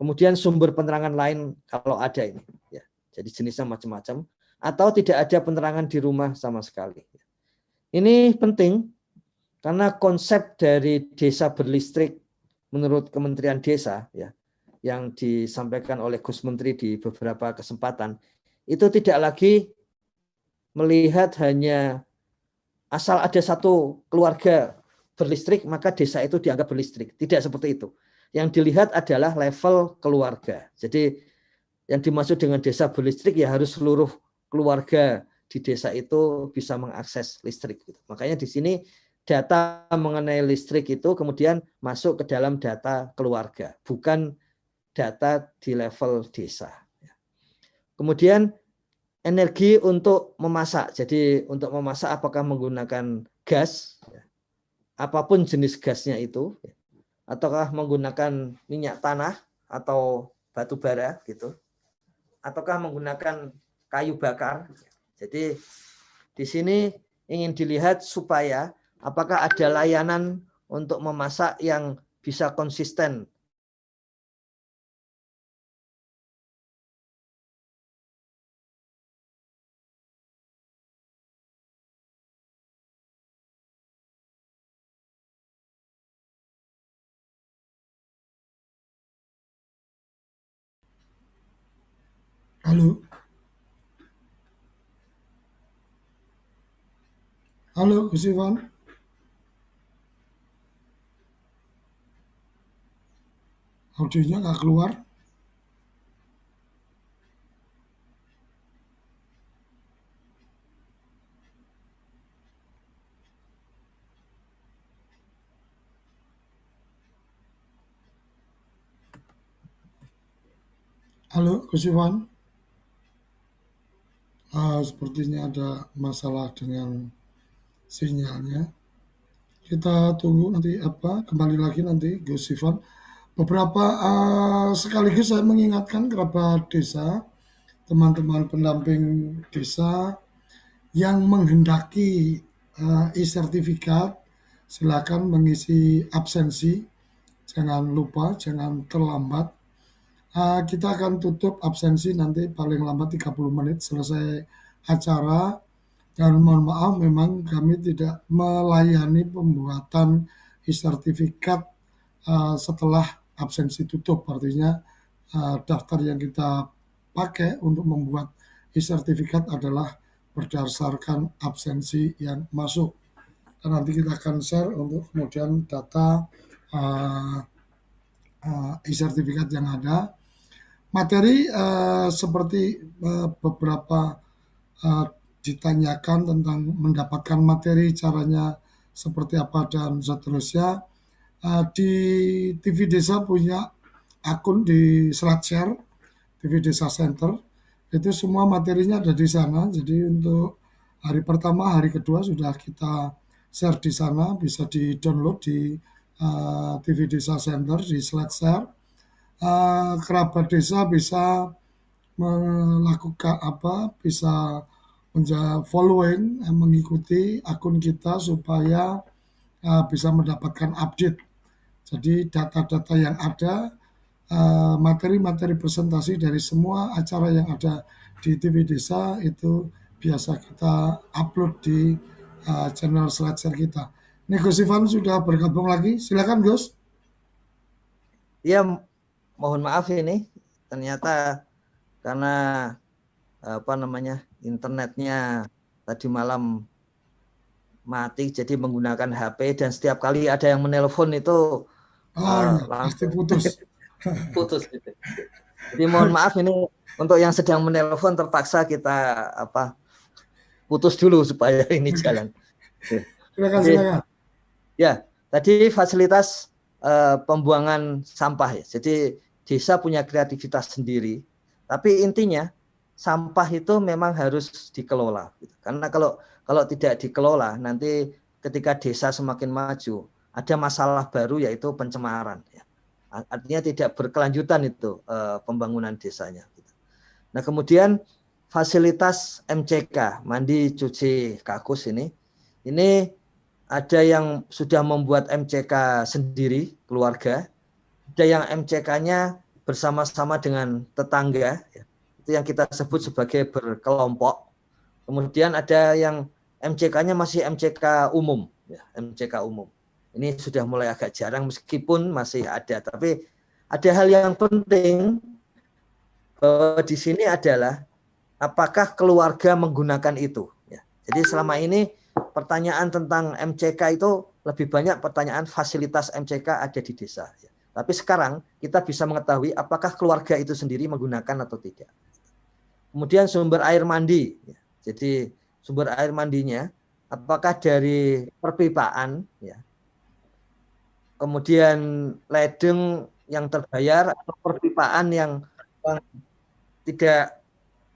kemudian sumber penerangan lain kalau ada ini, ya. Jadi jenisnya macam-macam, atau tidak ada penerangan di rumah sama sekali. Ini penting karena konsep dari desa berlistrik menurut Kementerian Desa, ya, yang disampaikan oleh Gus Menteri di beberapa kesempatan, itu tidak lagi melihat hanya asal ada satu keluarga berlistrik, maka desa itu dianggap berlistrik. Tidak seperti itu. Yang dilihat adalah level keluarga. Jadi yang dimaksud dengan desa berlistrik ya harus seluruh keluarga di desa itu bisa mengakses listrik. Makanya di sini data mengenai listrik itu kemudian masuk ke dalam data keluarga, bukan data di level desa. Kemudian energi untuk memasak. Jadi untuk memasak apakah menggunakan gas, apapun jenis gasnya itu, ataukah menggunakan minyak tanah atau batu bara gitu, ataukah menggunakan kayu bakar. Jadi di sini ingin dilihat supaya apakah ada layanan untuk memasak yang bisa konsisten. Halo. Halo, Gus Ivan. Audionya nggak keluar. Halo, Gus Ivan. Sepertinya ada masalah dengan sinyalnya. Kita tunggu nanti kembali lagi nanti Gus Ivan. Beberapa sekaligus saya mengingatkan kerabat desa, teman-teman pendamping desa yang menghendaki e-sertifikat, silakan mengisi absensi. Jangan lupa, jangan terlambat. Kita akan tutup absensi nanti paling lambat 30 menit selesai acara. Dan mohon maaf memang kami tidak melayani pembuatan e-sertifikat setelah absensi tutup. Artinya daftar yang kita pakai untuk membuat e-sertifikat adalah berdasarkan absensi yang masuk. Dan nanti kita akan share untuk kemudian data e-sertifikat yang ada. Materi seperti beberapa ditanyakan tentang mendapatkan materi, caranya seperti apa dan seterusnya. Di TV Desa punya akun di SlideShare, TV Desa Center. Itu semua materinya ada di sana. Jadi untuk hari pertama, hari kedua sudah kita share di sana, bisa di-download di TV Desa Center di SlideShare. Kerabat desa bisa melakukan bisa following, mengikuti akun kita supaya bisa mendapatkan update. Jadi data-data yang ada, materi-materi presentasi dari semua acara yang ada di TV Desa itu biasa kita upload di channel SlideShare kita. Ini Gus Ivan sudah bergabung lagi, silakan Gus. Ya, mohon maaf ini ternyata karena internetnya tadi malam mati, jadi menggunakan HP dan setiap kali ada yang menelpon itu pasti putus. Putus gitu. Jadi mohon maaf ini untuk yang sedang menelpon terpaksa kita putus dulu supaya ini jalan. Silakan. Ya, tadi fasilitas pembuangan sampah ya. Jadi desa punya kreativitas sendiri, tapi intinya sampah itu memang harus dikelola. Karena kalau tidak dikelola, nanti ketika desa semakin maju, ada masalah baru yaitu pencemaran. Artinya tidak berkelanjutan itu pembangunan desanya. Nah kemudian fasilitas MCK, mandi, cuci, kakus ini ada yang sudah membuat MCK sendiri, keluarga. Ada yang MCK-nya bersama-sama dengan tetangga, itu yang kita sebut sebagai berkelompok. Kemudian ada yang MCK-nya masih MCK umum, MCK umum. Ini sudah mulai agak jarang meskipun masih ada, tapi ada hal yang penting bahwa di sini adalah apakah keluarga menggunakan itu. Jadi selama ini pertanyaan tentang MCK itu lebih banyak pertanyaan fasilitas MCK ada di desa. Tapi sekarang kita bisa mengetahui apakah keluarga itu sendiri menggunakan atau tidak. Kemudian sumber air mandi. Jadi sumber air mandinya apakah dari perpipaan, ya. Kemudian ledeng yang terbayar atau perpipaan yang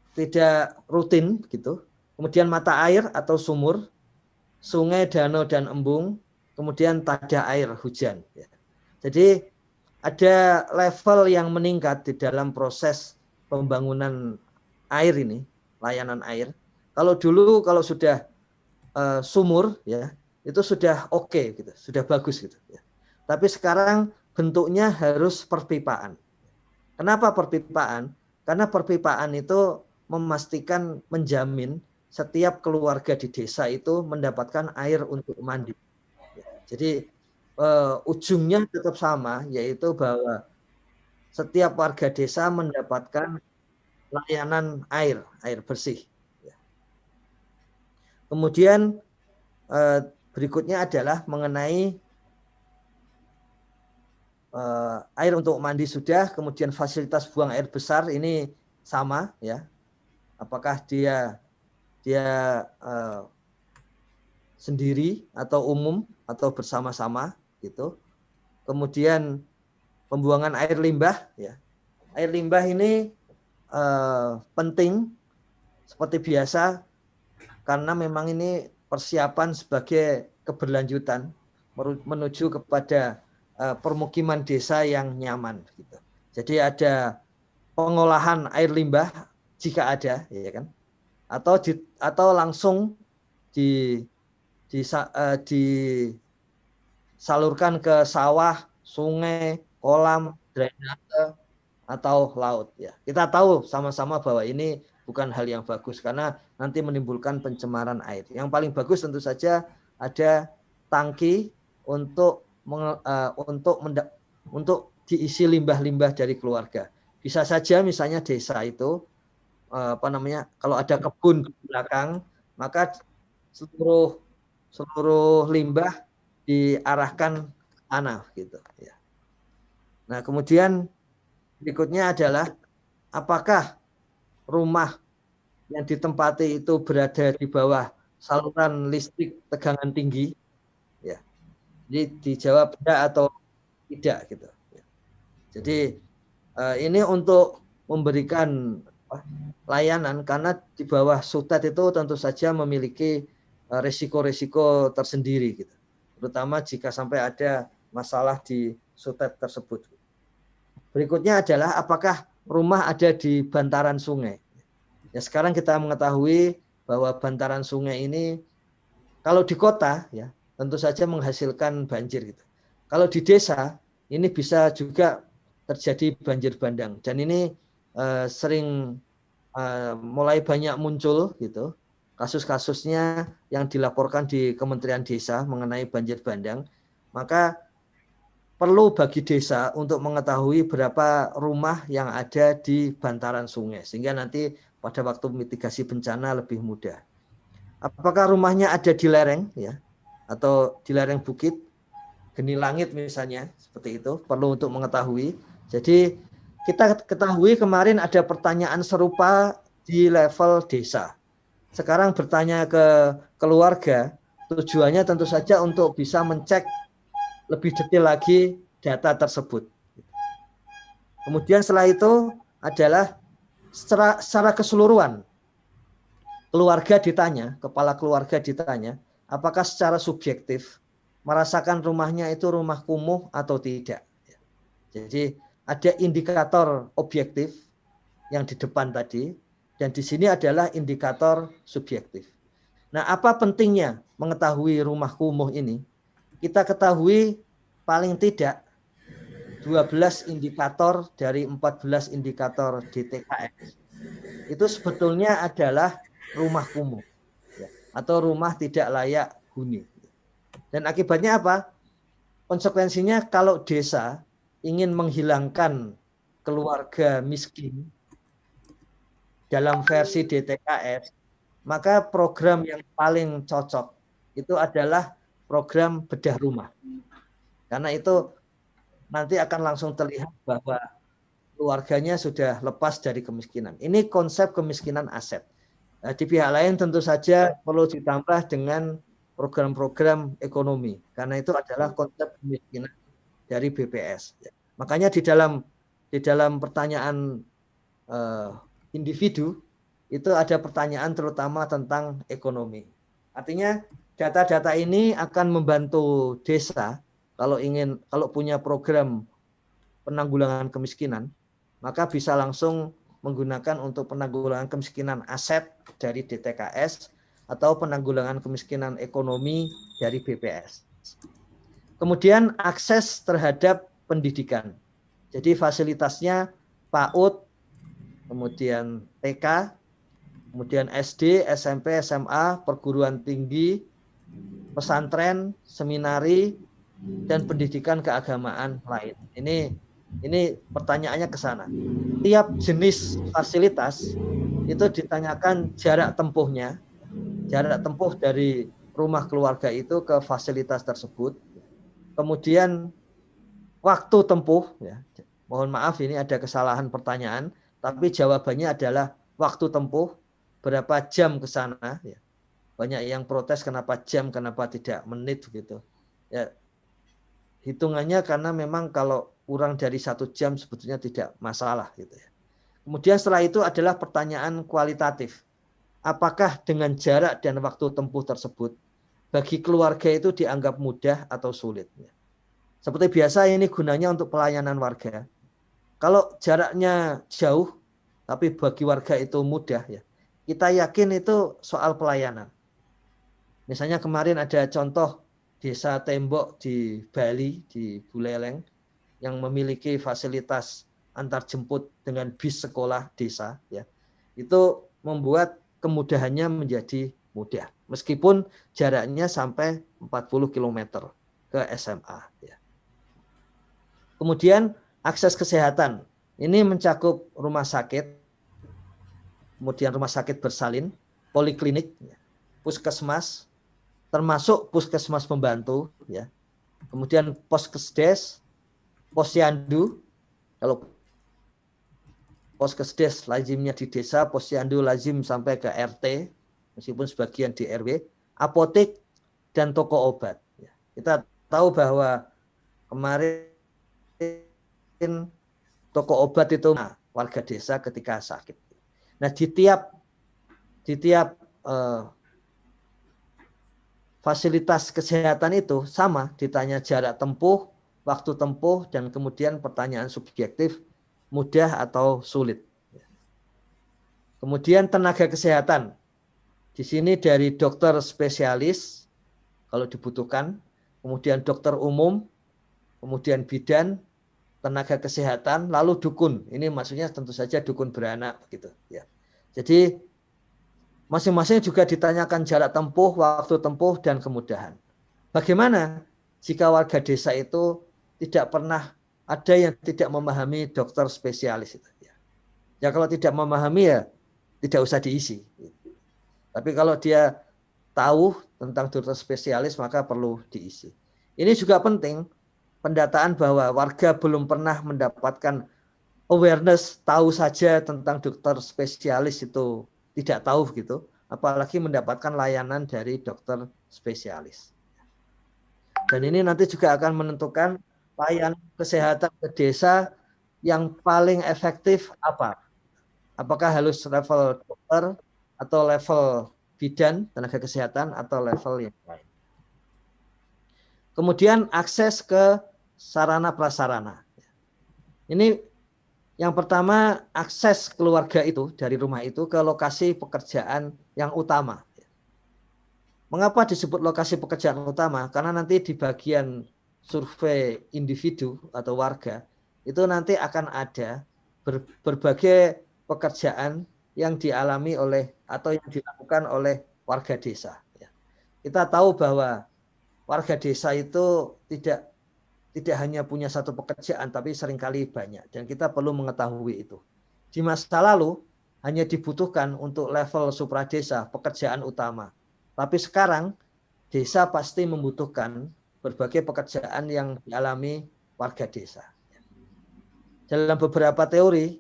tidak rutin gitu. Kemudian mata air atau sumur, sungai, danau dan embung, kemudian tada air hujan. Ya. Jadi ada level yang meningkat di dalam proses pembangunan air ini, layanan air. Kalau dulu kalau sudah sumur, ya itu sudah oke, gitu, sudah bagus gitu. Ya. Tapi sekarang bentuknya harus perpipaan. Kenapa perpipaan? Karena perpipaan itu memastikan, menjamin setiap keluarga di desa itu mendapatkan air untuk mandi. Jadi ujungnya tetap sama, yaitu bahwa setiap warga desa mendapatkan layanan air bersih. Kemudian berikutnya adalah mengenai air untuk mandi sudah, kemudian fasilitas buang air besar ini sama, ya. Apakah dia sendiri atau umum atau bersama-sama gitu. Kemudian pembuangan air limbah, ya. Air limbah ini penting seperti biasa karena memang ini persiapan sebagai keberlanjutan menuju kepada permukiman desa yang nyaman gitu. Jadi ada pengolahan air limbah jika ada, ya kan? Atau langsung disalurkan ke sawah, sungai, kolam, drainase atau laut, ya. Kita tahu sama-sama bahwa ini bukan hal yang bagus karena nanti menimbulkan pencemaran air. Yang paling bagus tentu saja ada tangki untuk diisi limbah-limbah dari keluarga. Bisa saja misalnya desa itu kalau ada kebun di belakang, maka seluruh limbah diarahkan ke tanah gitu, ya. Nah, kemudian berikutnya adalah apakah rumah yang ditempati itu berada di bawah saluran listrik tegangan tinggi, ya. Jadi dijawab tidak atau tidak gitu. Jadi ini untuk memberikan layanan karena di bawah SUTET itu tentu saja memiliki risiko-risiko tersendiri gitu. Terutama jika sampai ada masalah di SUTET tersebut. Berikutnya adalah apakah rumah ada di bantaran sungai. Ya, sekarang kita mengetahui bahwa bantaran sungai ini kalau di kota, ya, tentu saja menghasilkan banjir gitu. Kalau di desa ini bisa juga terjadi banjir bandang dan ini sering mulai banyak muncul gitu kasus-kasusnya yang dilaporkan di Kementerian Desa mengenai banjir bandang. Maka perlu bagi desa untuk mengetahui berapa rumah yang ada di bantaran sungai sehingga nanti pada waktu mitigasi bencana lebih mudah. Apakah rumahnya ada di lereng, ya, atau di lereng bukit, geni langit misalnya, seperti itu, perlu untuk mengetahui. Jadi kita ketahui kemarin ada pertanyaan serupa di level desa. Sekarang bertanya ke keluarga, tujuannya tentu saja untuk bisa mencek lebih detail lagi data tersebut. Kemudian setelah itu adalah secara keseluruhan, keluarga ditanya, kepala keluarga ditanya, apakah secara subjektif merasakan rumahnya itu rumah kumuh atau tidak. Jadi ada indikator objektif yang di depan tadi, dan di sini adalah indikator subjektif. Nah, apa pentingnya mengetahui rumah kumuh ini? Kita ketahui paling tidak 12 indikator dari 14 indikator DTKS. Itu sebetulnya adalah rumah kumuh, ya, atau rumah tidak layak huni. Dan akibatnya apa? Konsekuensinya kalau desa ingin menghilangkan keluarga miskin dalam versi DTKS, maka program yang paling cocok itu adalah program bedah rumah. Karena itu nanti akan langsung terlihat bahwa keluarganya sudah lepas dari kemiskinan. Ini konsep kemiskinan aset. Nah, di pihak lain tentu saja perlu ditambah dengan program-program ekonomi, karena itu adalah konsep kemiskinan dari BPS. Makanya di dalam pertanyaan individu itu ada pertanyaan terutama tentang ekonomi. Artinya data-data ini akan membantu desa kalau punya program penanggulangan kemiskinan, maka bisa langsung menggunakan untuk penanggulangan kemiskinan aset dari DTKS atau penanggulangan kemiskinan ekonomi dari BPS. Kemudian akses terhadap pendidikan. Jadi fasilitasnya PAUD, kemudian TK, kemudian SD, SMP, SMA, perguruan tinggi, pesantren, seminari, dan pendidikan keagamaan lain. Ini pertanyaannya ke sana. Tiap jenis fasilitas itu ditanyakan jarak tempuhnya, jarak tempuh dari rumah keluarga itu ke fasilitas tersebut. Kemudian waktu tempuh, ya. Mohon maaf ini ada kesalahan pertanyaan, tapi jawabannya adalah waktu tempuh, berapa jam ke sana. Ya. Banyak yang protes kenapa jam, kenapa tidak menit gitu. Ya, hitungannya karena memang kalau kurang dari 1 jam sebetulnya tidak masalah gitu ya. Kemudian setelah itu adalah pertanyaan kualitatif. Apakah dengan jarak dan waktu tempuh tersebut bagi keluarga itu dianggap mudah atau sulit? Seperti biasa ini gunanya untuk pelayanan warga. Kalau jaraknya jauh tapi bagi warga itu mudah ya. Kita yakin itu soal pelayanan. Misalnya kemarin ada contoh Desa Tembok di Bali, di Buleleng, yang memiliki fasilitas antar jemput dengan bis sekolah desa, ya, itu membuat kemudahannya menjadi mudah, meskipun jaraknya sampai 40 km ke SMA. Ya. Kemudian akses kesehatan, ini mencakup rumah sakit, kemudian rumah sakit bersalin, poliklinik, ya, puskesmas, termasuk puskesmas pembantu, ya. Kemudian poskesdes, posyandu, kalau poskesdes lazimnya di desa, posyandu lazim sampai ke RT, meskipun sebagian di RW, apotek dan toko obat. Ya. Kita tahu bahwa kemarin toko obat itu warga desa ketika sakit. Nah di tiap fasilitas kesehatan itu sama, ditanya jarak tempuh, waktu tempuh, dan kemudian pertanyaan subjektif, mudah atau sulit. Kemudian tenaga kesehatan. Di sini dari dokter spesialis, kalau dibutuhkan, kemudian dokter umum, kemudian bidan, tenaga kesehatan, lalu dukun. Ini maksudnya tentu saja dukun beranak, begitu. Ya. Jadi masing-masing juga ditanyakan jarak tempuh, waktu tempuh, dan kemudahan. Bagaimana jika warga desa itu tidak pernah ada yang tidak memahami dokter spesialis itu? Ya kalau tidak memahami ya tidak usah diisi. Tapi kalau dia tahu tentang dokter spesialis maka perlu diisi. Ini juga penting pendataan bahwa warga belum pernah mendapatkan awareness, tahu saja tentang dokter spesialis itu tidak tahu gitu, apalagi mendapatkan layanan dari dokter spesialis. Dan ini nanti juga akan menentukan layanan kesehatan ke desa yang paling efektif apa? Apakah harus level dokter atau level bidan, tenaga kesehatan, atau level yang lain. Kemudian akses ke sarana prasarana. Ini yang pertama, akses keluarga itu dari rumah itu ke lokasi pekerjaan yang utama. Mengapa disebut lokasi pekerjaan utama? Karena nanti di bagian survei individu atau warga itu nanti akan ada berbagai pekerjaan yang dialami oleh atau yang dilakukan oleh warga desa. Kita tahu bahwa warga desa itu tidak hanya punya satu pekerjaan, tapi seringkali banyak. Dan kita perlu mengetahui itu. Di masa lalu hanya dibutuhkan untuk level supradesa pekerjaan utama. Tapi sekarang desa pasti membutuhkan berbagai pekerjaan yang dialami warga desa. Dalam beberapa teori,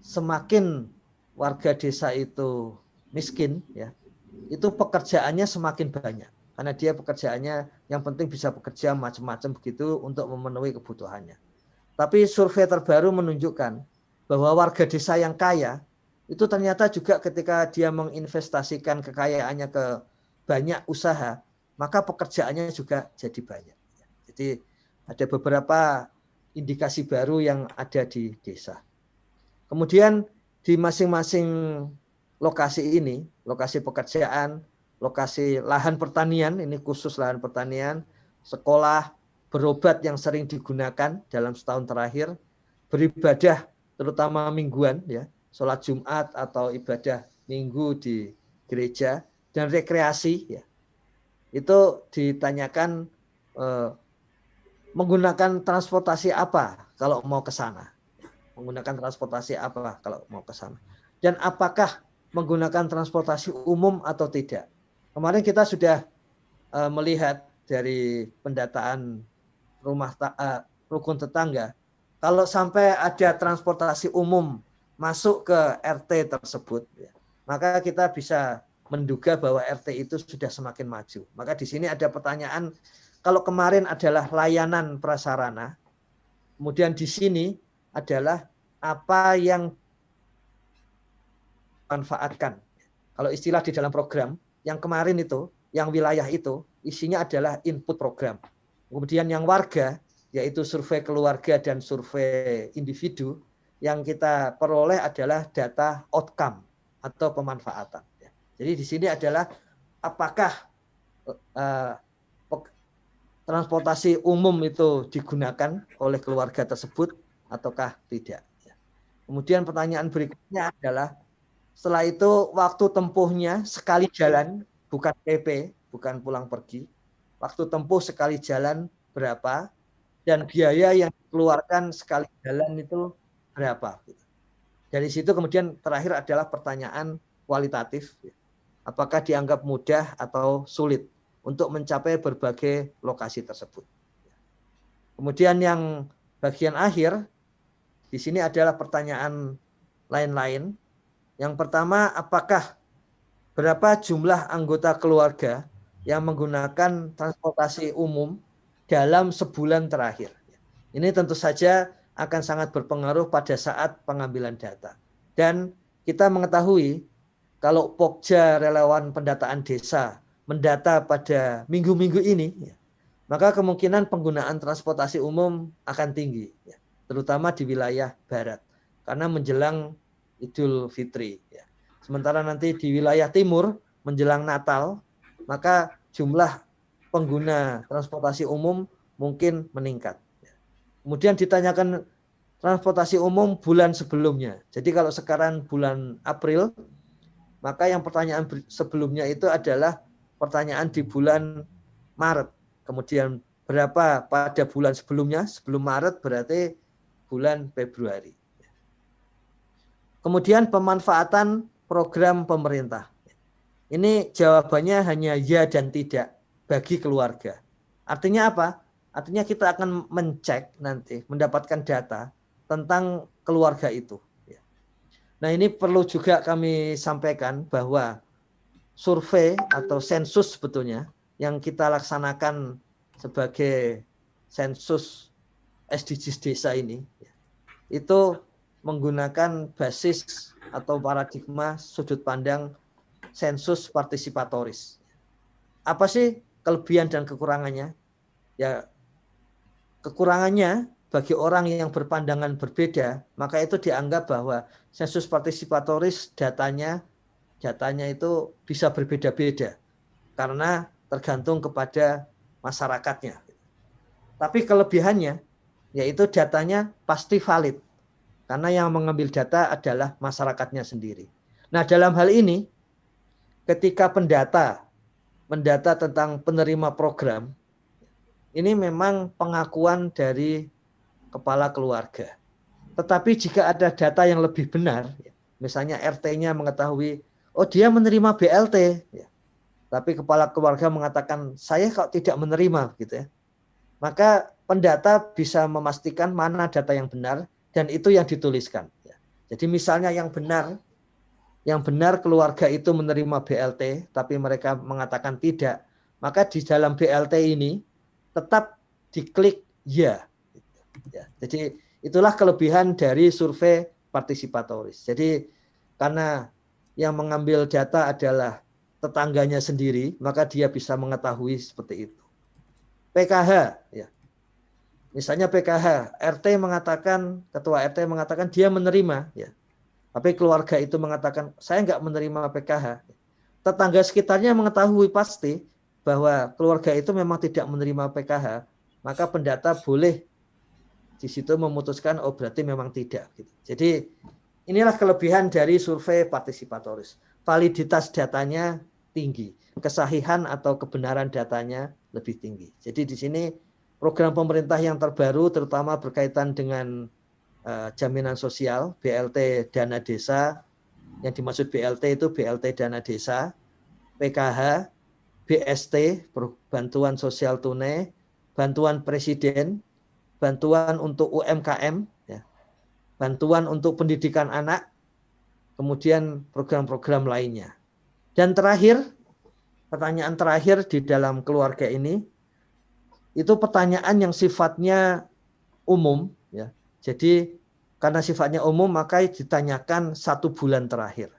semakin warga desa itu miskin, ya, itu pekerjaannya semakin banyak. Karena dia pekerjaannya yang penting bisa bekerja macam-macam begitu untuk memenuhi kebutuhannya. Tapi survei terbaru menunjukkan bahwa warga desa yang kaya itu ternyata juga ketika dia menginvestasikan kekayaannya ke banyak usaha, maka pekerjaannya juga jadi banyak. Jadi ada beberapa indikasi baru yang ada di desa. Kemudian di masing-masing lokasi ini, lokasi pekerjaan, lokasi lahan pertanian, ini khusus lahan pertanian, sekolah, berobat yang sering digunakan dalam setahun terakhir, beribadah terutama mingguan, ya, sholat Jumat atau ibadah minggu di gereja, dan rekreasi, ya, itu ditanyakan menggunakan transportasi apa kalau mau ke sana, menggunakan transportasi apa kalau mau ke sana, dan apakah menggunakan transportasi umum atau tidak. Kemarin kita sudah melihat dari pendataan rukun tetangga, kalau sampai ada transportasi umum masuk ke RT tersebut, ya, maka kita bisa menduga bahwa RT itu sudah semakin maju. Maka di sini ada pertanyaan, kalau kemarin adalah layanan prasarana, kemudian di sini adalah apa yang manfaatkan. Kalau istilah di dalam program, yang kemarin itu, yang wilayah itu, isinya adalah input program. Kemudian yang warga, yaitu survei keluarga dan survei individu, yang kita peroleh adalah data outcome atau pemanfaatan. Jadi di sini adalah apakah transportasi umum itu digunakan oleh keluarga tersebut ataukah tidak. Kemudian pertanyaan berikutnya adalah setelah itu waktu tempuhnya sekali jalan, bukan PP, bukan pulang pergi. Waktu tempuh sekali jalan berapa dan biaya yang dikeluarkan sekali jalan itu berapa. Dari situ kemudian terakhir adalah pertanyaan kualitatif. Apakah dianggap mudah atau sulit untuk mencapai berbagai lokasi tersebut. Kemudian yang bagian akhir, di sini adalah pertanyaan lain-lain. Yang pertama, apakah berapa jumlah anggota keluarga yang menggunakan transportasi umum dalam sebulan terakhir. Ini tentu saja akan sangat berpengaruh pada saat pengambilan data. Dan kita mengetahui kalau Pokja relawan pendataan desa mendata pada minggu-minggu ini, maka kemungkinan penggunaan transportasi umum akan tinggi, terutama di wilayah barat, karena menjelang Idul Fitri. Sementara nanti di wilayah timur menjelang Natal, maka jumlah pengguna transportasi umum mungkin meningkat. Kemudian ditanyakan transportasi umum bulan sebelumnya. Jadi kalau sekarang bulan April, maka yang pertanyaan sebelumnya itu adalah pertanyaan di bulan Maret. Kemudian berapa pada bulan sebelumnya? Sebelum Maret berarti bulan Februari. Kemudian pemanfaatan program pemerintah. Ini jawabannya hanya ya dan tidak bagi keluarga. Artinya apa? Artinya kita akan mencek nanti, mendapatkan data tentang keluarga itu. Nah, ini perlu juga kami sampaikan bahwa survei atau sensus sebetulnya yang kita laksanakan sebagai sensus SDGs desa ini itu menggunakan basis atau paradigma sudut pandang sensus partisipatoris. Apa sih kelebihan dan kekurangannya? Ya, kekurangannya bagi orang yang berpandangan berbeda, maka itu dianggap bahwa sensus partisipatoris datanya itu bisa berbeda-beda karena tergantung kepada masyarakatnya. Tapi kelebihannya yaitu datanya pasti valid karena yang mengambil data adalah masyarakatnya sendiri. Nah, dalam hal ini ketika mendata tentang penerima program, ini memang pengakuan dari kepala keluarga. Tetapi jika ada data yang lebih benar, misalnya RT-nya mengetahui, oh dia menerima BLT, tapi kepala keluarga mengatakan saya kok tidak menerima gitu ya. Maka pendata bisa memastikan mana data yang benar dan itu yang dituliskan. Jadi misalnya yang benar keluarga itu menerima BLT, tapi mereka mengatakan tidak, maka di dalam BLT ini tetap diklik ya. Jadi itulah kelebihan dari survei partisipatoris. Jadi karena yang mengambil data adalah tetangganya sendiri, maka dia bisa mengetahui seperti itu. PKH, ya. Misalnya PKH, RT mengatakan, ketua RT mengatakan dia menerima, ya. Tapi keluarga itu mengatakan saya nggak menerima PKH. Tetangga sekitarnya mengetahui pasti bahwa keluarga itu memang tidak menerima PKH, maka pendata boleh di situ memutuskan oh berarti memang tidak. Gitu. Jadi inilah kelebihan dari survei partisipatoris. Validitas datanya tinggi, kesahihan atau kebenaran datanya lebih tinggi. Jadi di sini program pemerintah yang terbaru terutama berkaitan dengan jaminan sosial, BLT dana desa, yang dimaksud BLT itu BLT dana desa, PKH, BST, bantuan sosial tunai, bantuan presiden, bantuan untuk UMKM, ya, bantuan untuk pendidikan anak, kemudian program-program lainnya. Dan terakhir, pertanyaan terakhir di dalam keluarga ini, itu pertanyaan yang sifatnya umum. Ya. Jadi karena sifatnya umum, maka ditanyakan 1 bulan terakhir.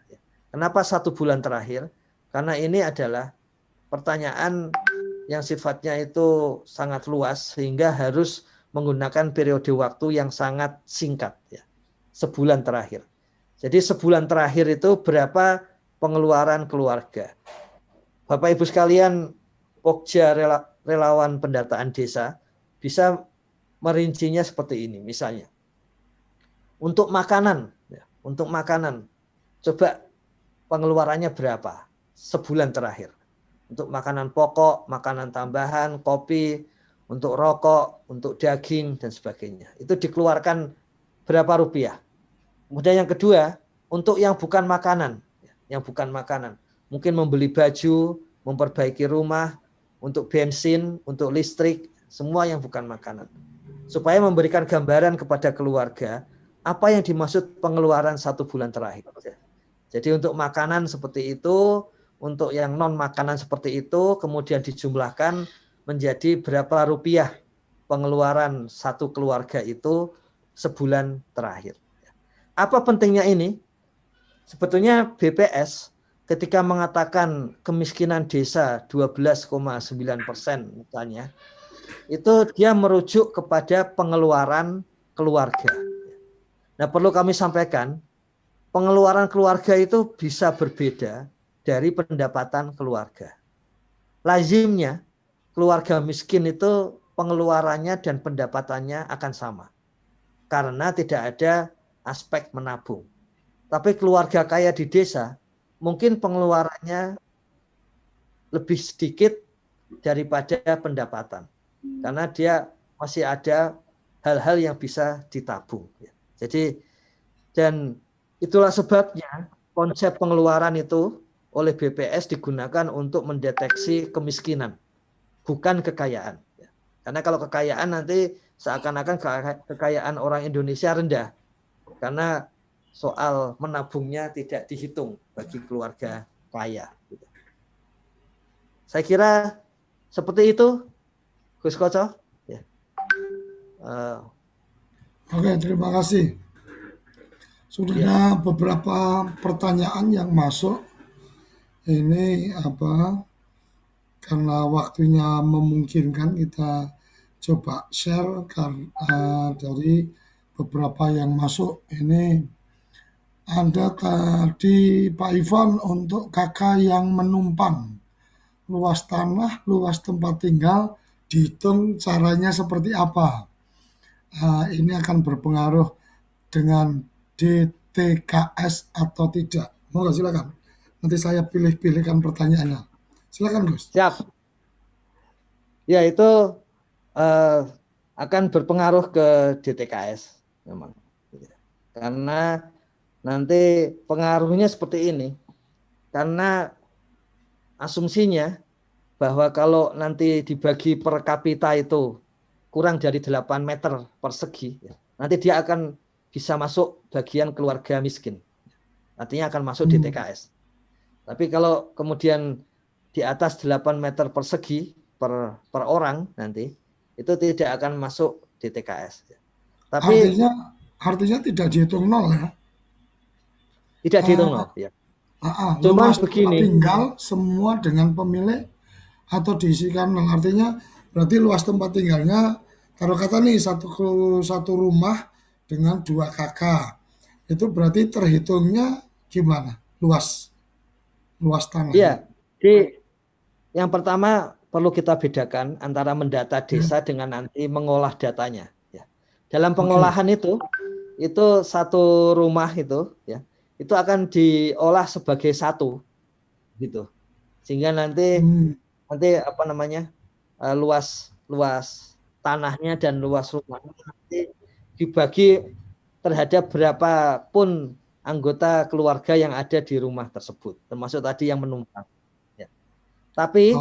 Kenapa 1 bulan terakhir? Karena ini adalah pertanyaan yang sifatnya itu sangat luas, sehingga harus menggunakan periode waktu yang sangat singkat. Ya. Sebulan terakhir. Jadi sebulan terakhir itu berapa pengeluaran keluarga. Bapak Ibu sekalian, Pokja relawan pendataan desa bisa merincinya seperti ini. Misalnya, untuk makanan, coba pengeluarannya berapa sebulan terakhir. Untuk makanan pokok, makanan tambahan, kopi, untuk rokok, untuk daging, dan sebagainya. Itu dikeluarkan berapa rupiah. Kemudian yang kedua, untuk yang bukan makanan. Mungkin membeli baju, memperbaiki rumah, untuk bensin, untuk listrik, semua yang bukan makanan. Supaya memberikan gambaran kepada keluarga, apa yang dimaksud pengeluaran 1 bulan terakhir. Jadi untuk makanan seperti itu, untuk yang non makanan seperti itu, kemudian dijumlahkan menjadi berapa rupiah pengeluaran satu keluarga itu sebulan terakhir. Apa pentingnya ini? Sebetulnya BPS ketika mengatakan kemiskinan desa 12,9% misalnya, itu dia merujuk kepada pengeluaran keluarga. Nah, perlu kami sampaikan, pengeluaran keluarga itu bisa berbeda dari pendapatan keluarga. Lazimnya, keluarga miskin itu pengeluarannya dan pendapatannya akan sama. Karena tidak ada aspek menabung. Tapi keluarga kaya di desa, mungkin pengeluarannya lebih sedikit daripada pendapatan. Karena dia masih ada hal-hal yang bisa ditabung. Jadi, dan itulah sebabnya konsep pengeluaran itu oleh BPS digunakan untuk mendeteksi kemiskinan, bukan kekayaan. Karena kalau kekayaan nanti seakan-akan kekayaan orang Indonesia rendah. Karena soal menabungnya tidak dihitung bagi keluarga kaya. Saya kira seperti itu, Gus Koco. Ya. Oke, terima kasih. Sudah ada beberapa pertanyaan yang masuk. Ini karena waktunya memungkinkan kita coba share dari beberapa yang masuk. Ini ada tadi Pak Ivan untuk kakak yang menumpang. Luas tanah, luas tempat tinggal, dihitung caranya seperti apa. Ini akan berpengaruh dengan DTKS atau tidak. Mohon silakan. Nanti saya pilih-pilihkan pertanyaannya. Silakan Gus. Siap. Ya itu akan berpengaruh ke DTKS memang. Karena nanti pengaruhnya seperti ini. Karena asumsinya bahwa kalau nanti dibagi per kapita itu kurang dari 8 meter persegi, nanti dia akan bisa masuk bagian keluarga miskin. Artinya akan masuk di TKS. Tapi kalau kemudian di atas 8 meter persegi per orang nanti, itu tidak akan masuk di TKS. Tapi artinya tidak dihitung nol ya? Tidak dihitung nol. Ya. Cuma begini. Tinggal semua dengan pemilik atau diisikan nol. Artinya berarti luas tempat tinggalnya, taruh kata nih satu rumah dengan 2 kakak. Itu berarti terhitungnya gimana? Luas tanah. Iya. Jadi yang pertama perlu kita bedakan antara mendata desa dengan nanti mengolah datanya. Ya. Dalam pengolahan itu satu rumah itu ya, itu akan diolah sebagai satu gitu. Sehingga nanti apa namanya? Luas tanahnya dan luas rumahnya nanti dibagi terhadap berapapun anggota keluarga yang ada di rumah tersebut, termasuk tadi yang menumpang. Ya. Tapi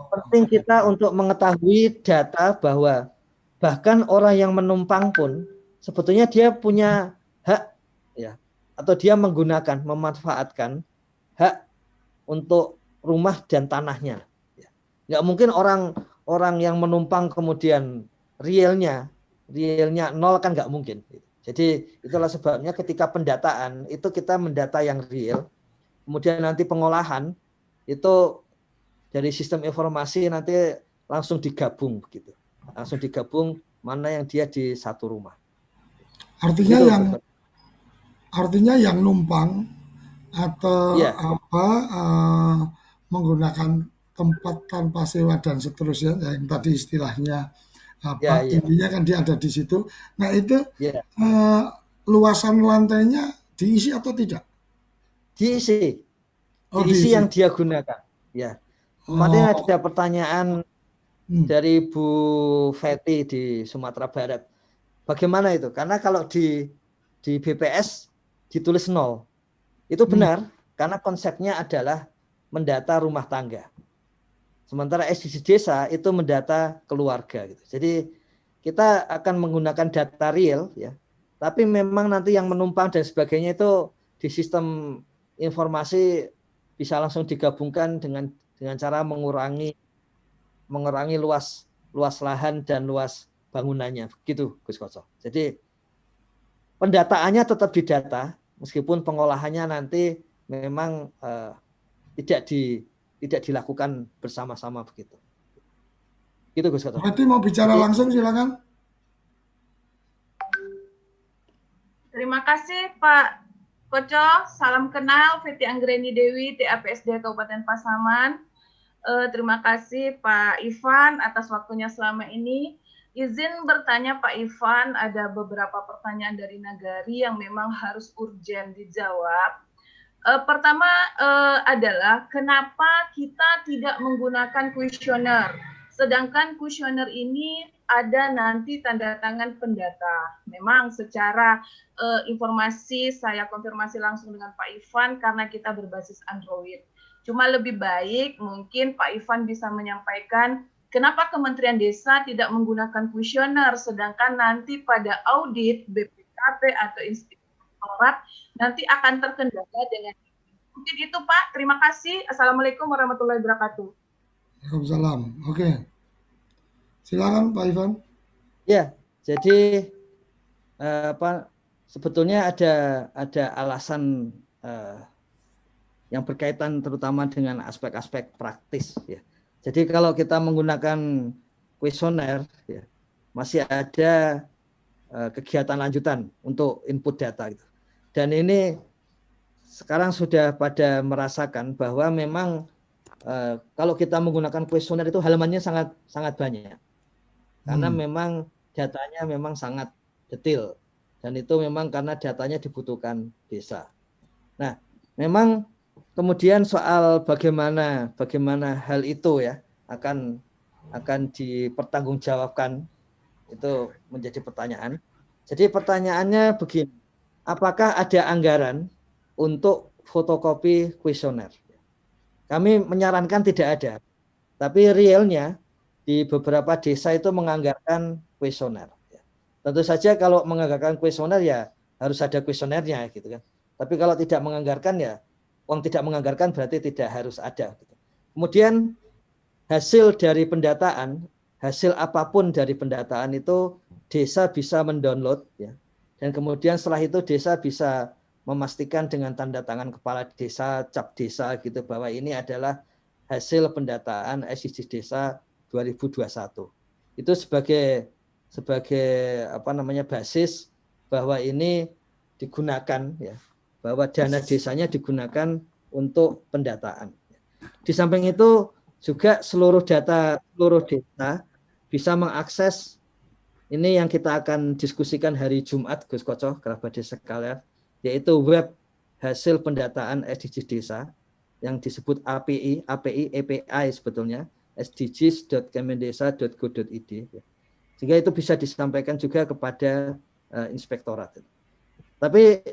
penting kita untuk mengetahui data bahwa bahkan orang yang menumpang pun sebetulnya dia punya hak, ya, atau dia memanfaatkan hak untuk rumah dan tanahnya. Ya. Nggak mungkin orang yang menumpang kemudian realnya nol, kan nggak mungkin. Jadi itulah sebabnya ketika pendataan itu kita mendata yang real, kemudian nanti pengolahan itu dari sistem informasi nanti langsung digabung begitu, langsung digabung mana yang dia di satu rumah. Artinya yang numpang atau menggunakan tempat tanpa sewa dan seterusnya, yang tadi istilahnya intinya kan dia ada di situ. Nah itu luasan lantainya diisi atau tidak? Diisi. Diisi yang dia gunakan. Ya. Kemarin ada pertanyaan dari Bu Feti di Sumatera Barat. Bagaimana itu? Karena kalau di BPS ditulis 0. Itu benar karena konsepnya adalah mendata rumah tangga. Sementara SDG desa itu mendata keluarga gitu. Jadi kita akan menggunakan data real ya. Tapi memang nanti yang menumpang dan sebagainya itu di sistem informasi bisa langsung digabungkan dengan cara mengurangi luas lahan dan luas bangunannya. Begitu Gus Koco. Jadi pendataannya tetap didata meskipun pengolahannya nanti memang tidak dilakukan bersama-sama begitu. Gitu Gus Koco. Berarti mau bicara langsung silakan. Terima kasih Pak Koco. Salam kenal, Feti Anggreni Dewi, TAPSD Kabupaten Pasaman. Terima kasih Pak Ivan atas waktunya selama ini. Izin bertanya Pak Ivan, ada beberapa pertanyaan dari Nagari yang memang harus urgent dijawab. Pertama adalah kenapa kita tidak menggunakan kuesioner, sedangkan kuesioner ini ada nanti tanda tangan pendata. Memang secara informasi saya konfirmasi langsung dengan Pak Ivan karena kita berbasis Android. Cuma lebih baik mungkin Pak Ivan bisa menyampaikan kenapa Kementerian Desa tidak menggunakan kuesioner, sedangkan nanti pada audit BPKP atau institusi nanti akan terkendala dengan mungkin itu Pak. Terima kasih. Assalamualaikum warahmatullahi wabarakatuh. Waalaikumsalam. Oke. Silakan Pak Ivan. Ya, jadi sebetulnya ada alasan yang berkaitan terutama dengan aspek-aspek praktis ya. Jadi kalau kita menggunakan kuesioner ya, masih ada kegiatan lanjutan untuk input data gitu. Dan ini sekarang sudah pada merasakan bahwa memang kalau kita menggunakan kuesioner itu halamannya sangat banyak. Karena memang datanya memang sangat detail dan itu memang karena datanya dibutuhkan desa. Nah, memang kemudian soal bagaimana hal itu ya akan dipertanggungjawabkan itu menjadi pertanyaan. Jadi pertanyaannya begini, apakah ada anggaran untuk fotokopi kuesioner? Kami menyarankan tidak ada. Tapi realnya di beberapa desa itu menganggarkan kuesioner. Tentu saja kalau menganggarkan kuesioner ya harus ada kuesionernya gitu kan. Tapi kalau tidak menganggarkan ya, uang tidak menganggarkan berarti tidak harus ada. Gitu. Kemudian hasil dari pendataan, hasil apapun dari pendataan itu desa bisa mendownload ya. Dan kemudian setelah itu desa bisa memastikan dengan tanda tangan kepala desa, cap desa gitu bahwa ini adalah hasil pendataan SDGs desa 2021. Itu sebagai basis bahwa ini digunakan ya, bahwa dana desanya digunakan untuk pendataan. Di samping itu juga seluruh data seluruh desa bisa mengakses ini yang kita akan diskusikan hari Jumat, Gus Koco, kerabat desa sekalian, yaitu web hasil pendataan SDGs desa yang disebut API sebetulnya, sdgs.kemendesa.go.id. Sehingga itu bisa disampaikan juga kepada inspektorat. Tapi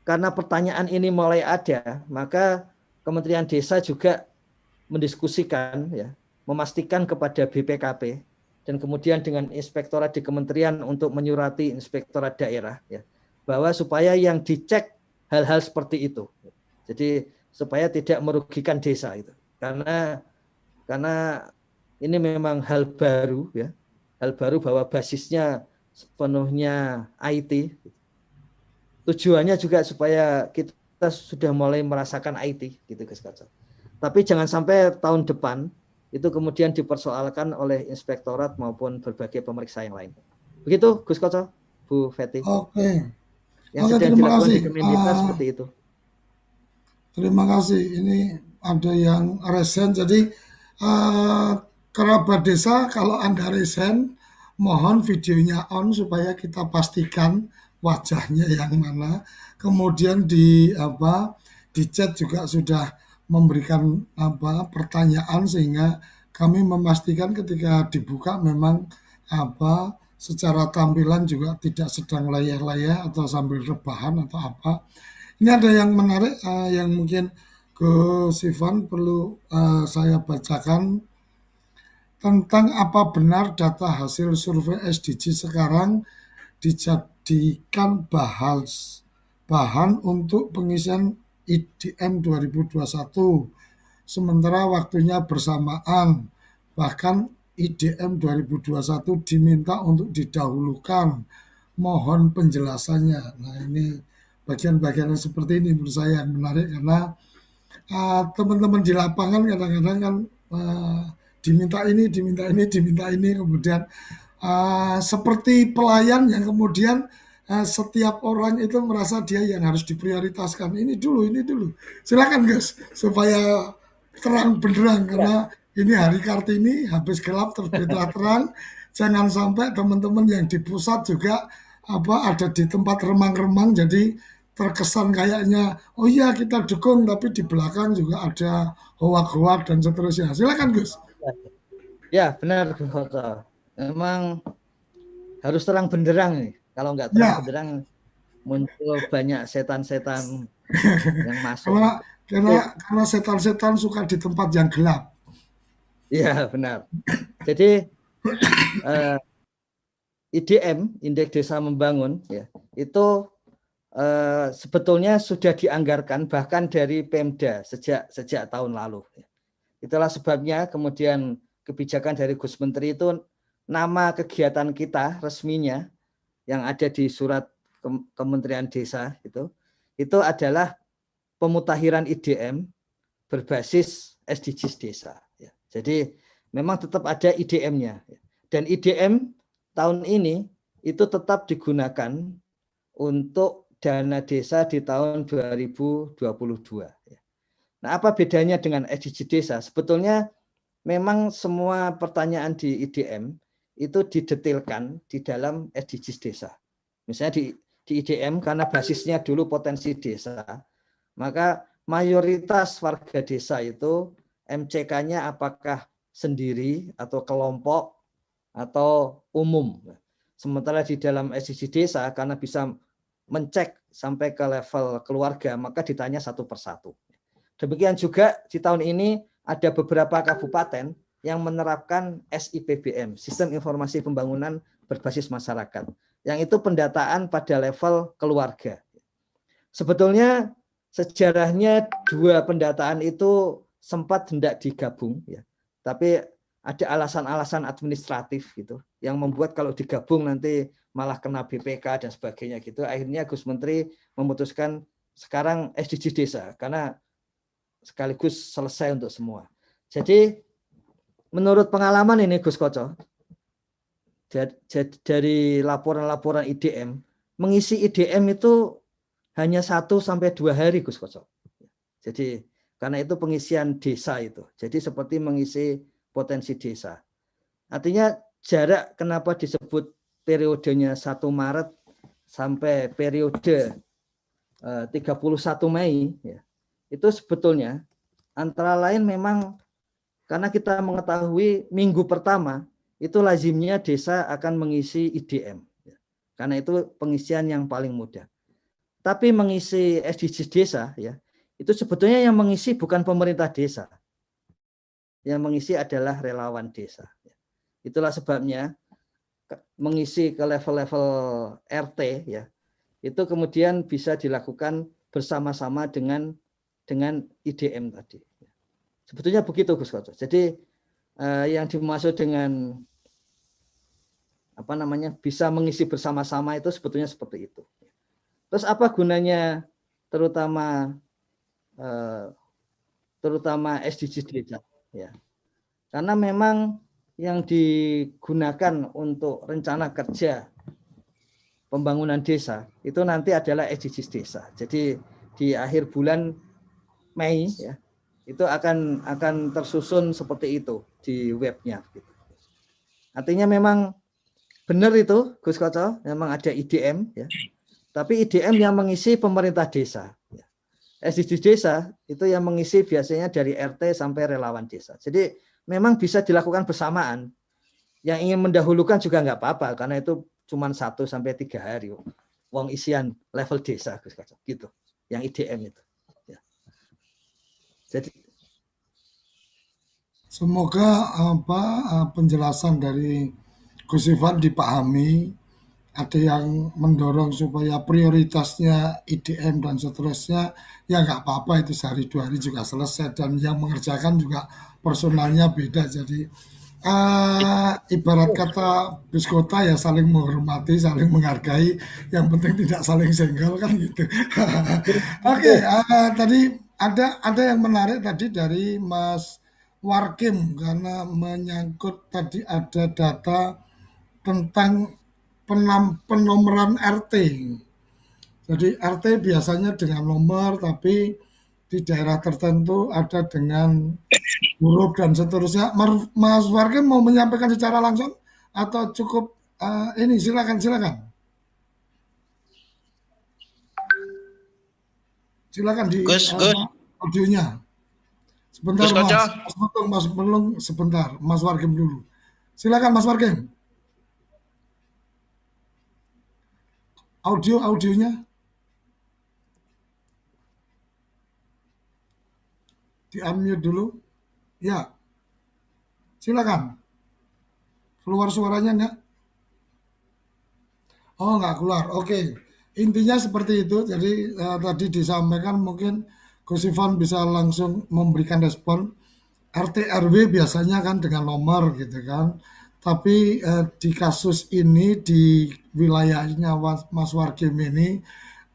karena pertanyaan ini mulai ada, maka Kementerian Desa juga mendiskusikan, ya, memastikan kepada BPKP dan kemudian dengan inspektorat di kementerian untuk menyurati inspektorat daerah, ya, bahwa supaya yang dicek hal-hal seperti itu. Jadi supaya tidak merugikan desa itu. Karena ini memang hal baru, ya. Hal baru bahwa basisnya sepenuhnya IT. Tujuannya juga supaya kita sudah mulai merasakan IT gitu Gus Koco. Tapi jangan sampai tahun depan itu kemudian dipersoalkan oleh inspektorat maupun berbagai pemeriksa yang lain. Begitu Gus Koco, Bu Feti. Oke. Yang sedang dilakukan di Kemendikbud seperti itu. Terima kasih. Ini ada yang resen. Jadi kerabat desa, kalau Anda resen, mohon videonya on supaya kita pastikan wajahnya yang mana. Kemudian di chat juga sudah memberikan pertanyaan sehingga kami memastikan ketika dibuka memang secara tampilan juga tidak sedang layah-layah atau sambil rebahan atau apa. Ini ada yang menarik yang mungkin Gus Ivan perlu saya bacakan tentang apa benar data hasil survei SDG sekarang dijadikan bahan untuk pengisian IDM 2021 sementara waktunya bersamaan, bahkan IDM 2021 diminta untuk didahulukan. Mohon penjelasannya. Nah, ini bagian-bagian seperti ini menurut saya yang menarik karena teman-teman di lapangan kadang-kadang kan diminta ini, kemudian seperti pelayan yang kemudian setiap orang itu merasa dia yang harus diprioritaskan. Ini dulu. Silakan Gus, supaya terang benderang karena ini hari Kartini, habis gelap terbitlah terang. Jangan sampai teman-teman yang di pusat juga ada di tempat remang-remang jadi terkesan kayaknya oh iya kita dukung tapi di belakang juga ada hoak-hoak dan seterusnya. Silakan Gus. Ya benar Gus Koco. Memang harus terang benderang nih. Kalau nggak terang benderang muncul banyak setan-setan yang masuk. Karena setan-setan suka di tempat yang gelap. Iya benar. Jadi IDM, Indeks Desa Membangun, ya itu sebetulnya sudah dianggarkan bahkan dari Pemda sejak tahun lalu. Itulah sebabnya kemudian kebijakan dari Gus Menteri itu nama kegiatan kita resminya yang ada di surat Kementerian Desa itu adalah pemutakhiran IDM berbasis SDGs desa. Jadi memang tetap ada IDM-nya dan IDM tahun ini itu tetap digunakan untuk dana desa di tahun 2022. Nah, apa bedanya dengan SDGs desa? Sebetulnya memang semua pertanyaan di IDM itu didetilkan di dalam SDGs desa. Misalnya di IDM karena basisnya dulu potensi desa, maka mayoritas warga desa itu MCK-nya apakah sendiri atau kelompok atau umum. Sementara di dalam SDGs desa karena bisa mencek sampai ke level keluarga, maka ditanya satu persatu. Demikian juga di tahun ini ada beberapa kabupaten yang menerapkan SIPBM, Sistem Informasi Pembangunan Berbasis Masyarakat, yang itu pendataan pada level keluarga. Sebetulnya sejarahnya dua pendataan itu sempat hendak digabung, ya, tapi ada alasan-alasan administratif gitu, yang membuat kalau digabung nanti malah kena BPK dan sebagainya gitu. Akhirnya Gus Menteri memutuskan sekarang SDGs desa karena sekaligus selesai untuk semua. Jadi menurut pengalaman ini Gus Koco, dari laporan-laporan IDM, mengisi IDM itu hanya 1 sampai 2 hari Gus Koco. Jadi karena itu pengisian desa itu. Jadi seperti mengisi potensi desa. Artinya jarak kenapa disebut periodenya 1 Maret sampai periode 31 Mei ya. Itu sebetulnya antara lain memang karena kita mengetahui minggu pertama itu lazimnya desa akan mengisi IDM. Karena itu pengisian yang paling mudah. Tapi mengisi SDGs desa ya, itu sebetulnya yang mengisi bukan pemerintah desa. Yang mengisi adalah relawan desa. Itulah sebabnya mengisi ke level-level RT ya, itu kemudian bisa dilakukan bersama-sama dengan IDM tadi. Sebetulnya begitu Gus Koco. Jadi yang dimaksud dengan bisa mengisi bersama-sama itu sebetulnya seperti itu. Terus apa gunanya terutama SDGs desa ya? Karena memang yang digunakan untuk rencana kerja pembangunan desa itu nanti adalah SDGs desa. Jadi di akhir bulan Mei ya, itu akan tersusun seperti itu di webnya. Artinya memang benar itu Gus Koco, memang ada IDM ya. Tapi IDM yang mengisi pemerintah desa. SDGs desa itu yang mengisi biasanya dari RT sampai relawan desa. Jadi memang bisa dilakukan bersamaan. Yang ingin mendahulukan juga nggak apa-apa karena itu cuma 1 sampai 3 hari. Wong isian level desa Gus Koco gitu. Yang IDM itu. Ya. Jadi semoga penjelasan dari Gus Ifan dipahami. Ada yang mendorong supaya prioritasnya IDM dan seterusnya, ya nggak apa-apa, itu sehari 2 hari juga selesai, dan yang mengerjakan juga personalnya beda. Jadi ibarat kata bis kota ya saling menghormati, saling menghargai, yang penting tidak saling senggol kan gitu. Oke, tadi ada yang menarik tadi dari Mas Warkim karena menyangkut tadi ada data tentang penomoran RT. Jadi RT biasanya dengan nomor, tapi di daerah tertentu ada dengan huruf dan seterusnya. Mas Warga mau menyampaikan secara langsung atau cukup ini? Silakan. Silakan di audionya. Sebentar Mas Melung sebentar. Mas Wargem dulu. Silakan Mas Wargem. Audionya di-unmute dulu. Ya. Silakan. Keluar suaranya enggak? Oh, enggak keluar. Oke. Intinya seperti itu. Jadi tadi disampaikan, mungkin Gus Ifan bisa langsung memberikan respon. RT RW biasanya kan dengan nomor gitu kan. Tapi di kasus ini di wilayahnya Mas Wargim ini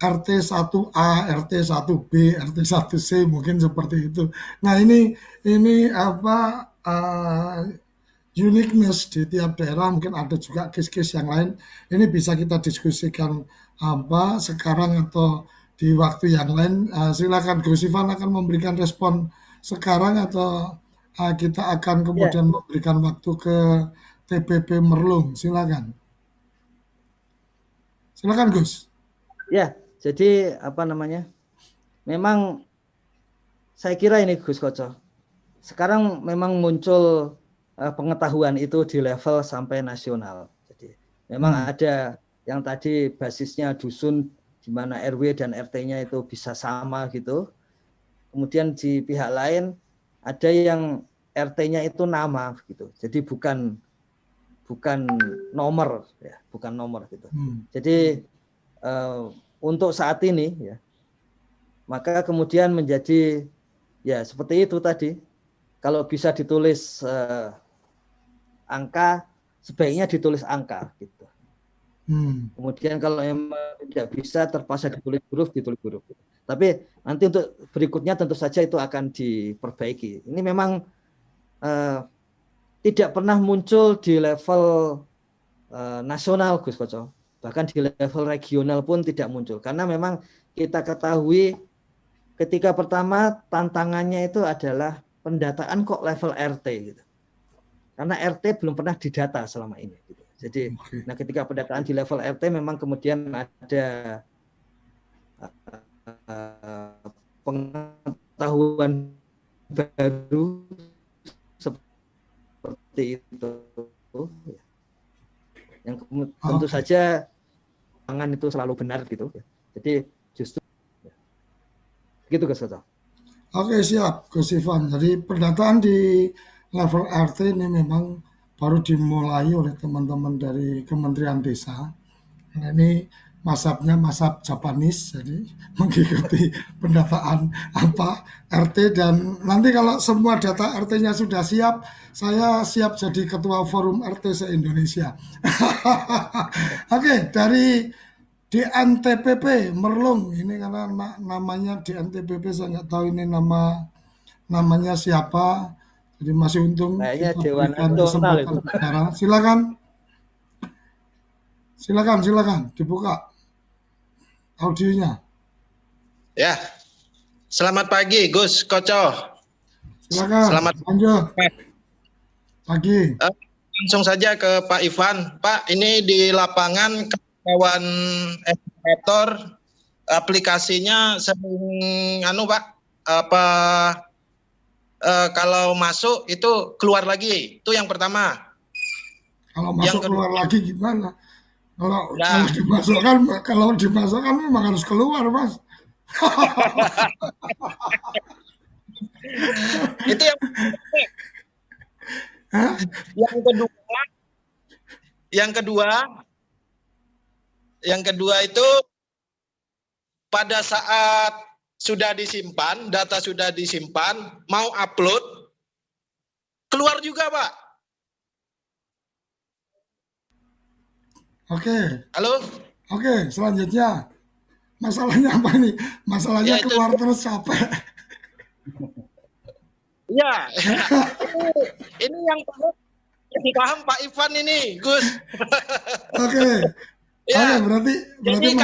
RT 1A, RT 1B, RT 1C mungkin seperti itu. Nah ini uniqueness di tiap daerah, mungkin ada juga case-case yang lain. Ini bisa kita diskusikan sekarang atau di waktu yang lain. Silakan Gus Ifan akan memberikan respon sekarang atau kita akan kemudian memberikan waktu ke TPP Merlung. Silakan Gus. Ya, jadi memang saya kira ini Gus Koco. Sekarang memang muncul pengetahuan itu di level sampai nasional. Jadi memang ada yang tadi basisnya dusun di mana RW dan RT-nya itu bisa sama gitu. kemudian di pihak lain ada yang RT-nya itu nama gitu. Jadi bukan nomor ya, bukan nomor gitu. Jadi untuk saat ini ya, maka kemudian menjadi ya seperti itu tadi. Kalau bisa ditulis angka, sebaiknya ditulis angka gitu. Kemudian kalau memang tidak bisa terpaksa ditulis huruf. Tapi nanti untuk berikutnya tentu saja itu akan diperbaiki. Ini memang tidak pernah muncul di level nasional, Gus Koco. Bahkan di level regional pun tidak muncul. Karena memang kita ketahui ketika pertama tantangannya itu adalah pendataan kok level RT gitu. Karena RT belum pernah didata selama ini gitu. Jadi nah ketika pendataan di level RT memang kemudian ada pengetahuan baru seperti itu yang tentu saja pangan itu selalu benar gitu. Jadi justru gitu Gus Koco. Oke, siap Gus Ivan. Jadi pendataan di level RT ini memang baru dimulai oleh teman-teman dari Kementerian Desa. Karena ini mazhabnya mazhab Japanis, jadi mengikuti pendataan RT, dan nanti kalau semua data RT-nya sudah siap, saya siap jadi ketua forum RT se-Indonesia. Oke, dari DNTPP Merlung, ini karena namanya DNTPP saya nggak tahu ini namanya siapa, jadi masih untung kita berikan kesempatan bicara. Silakan dibuka audionya. Ya, selamat pagi Gus Koco. Silakan. Selamat lanjut. Pagi. Langsung saja ke Pak Ivan. Pak, ini di lapangan kawan eskavator aplikasinya sering Pak, kalau masuk itu keluar lagi, itu yang pertama. Kalau masuk keluar lagi gimana? Kalau dimasukkan memang harus keluar, Mas. Itu yang kedua itu pada saat sudah disimpan, data sudah disimpan, mau upload, keluar juga, Pak. Oke. Halo? Oke, selanjutnya. Masalahnya apa ini? Masalahnya ya, keluar terus capek. Iya. Ini yang paham Pak Ivan ini, Gus. Oke. Ya. Oke, berarti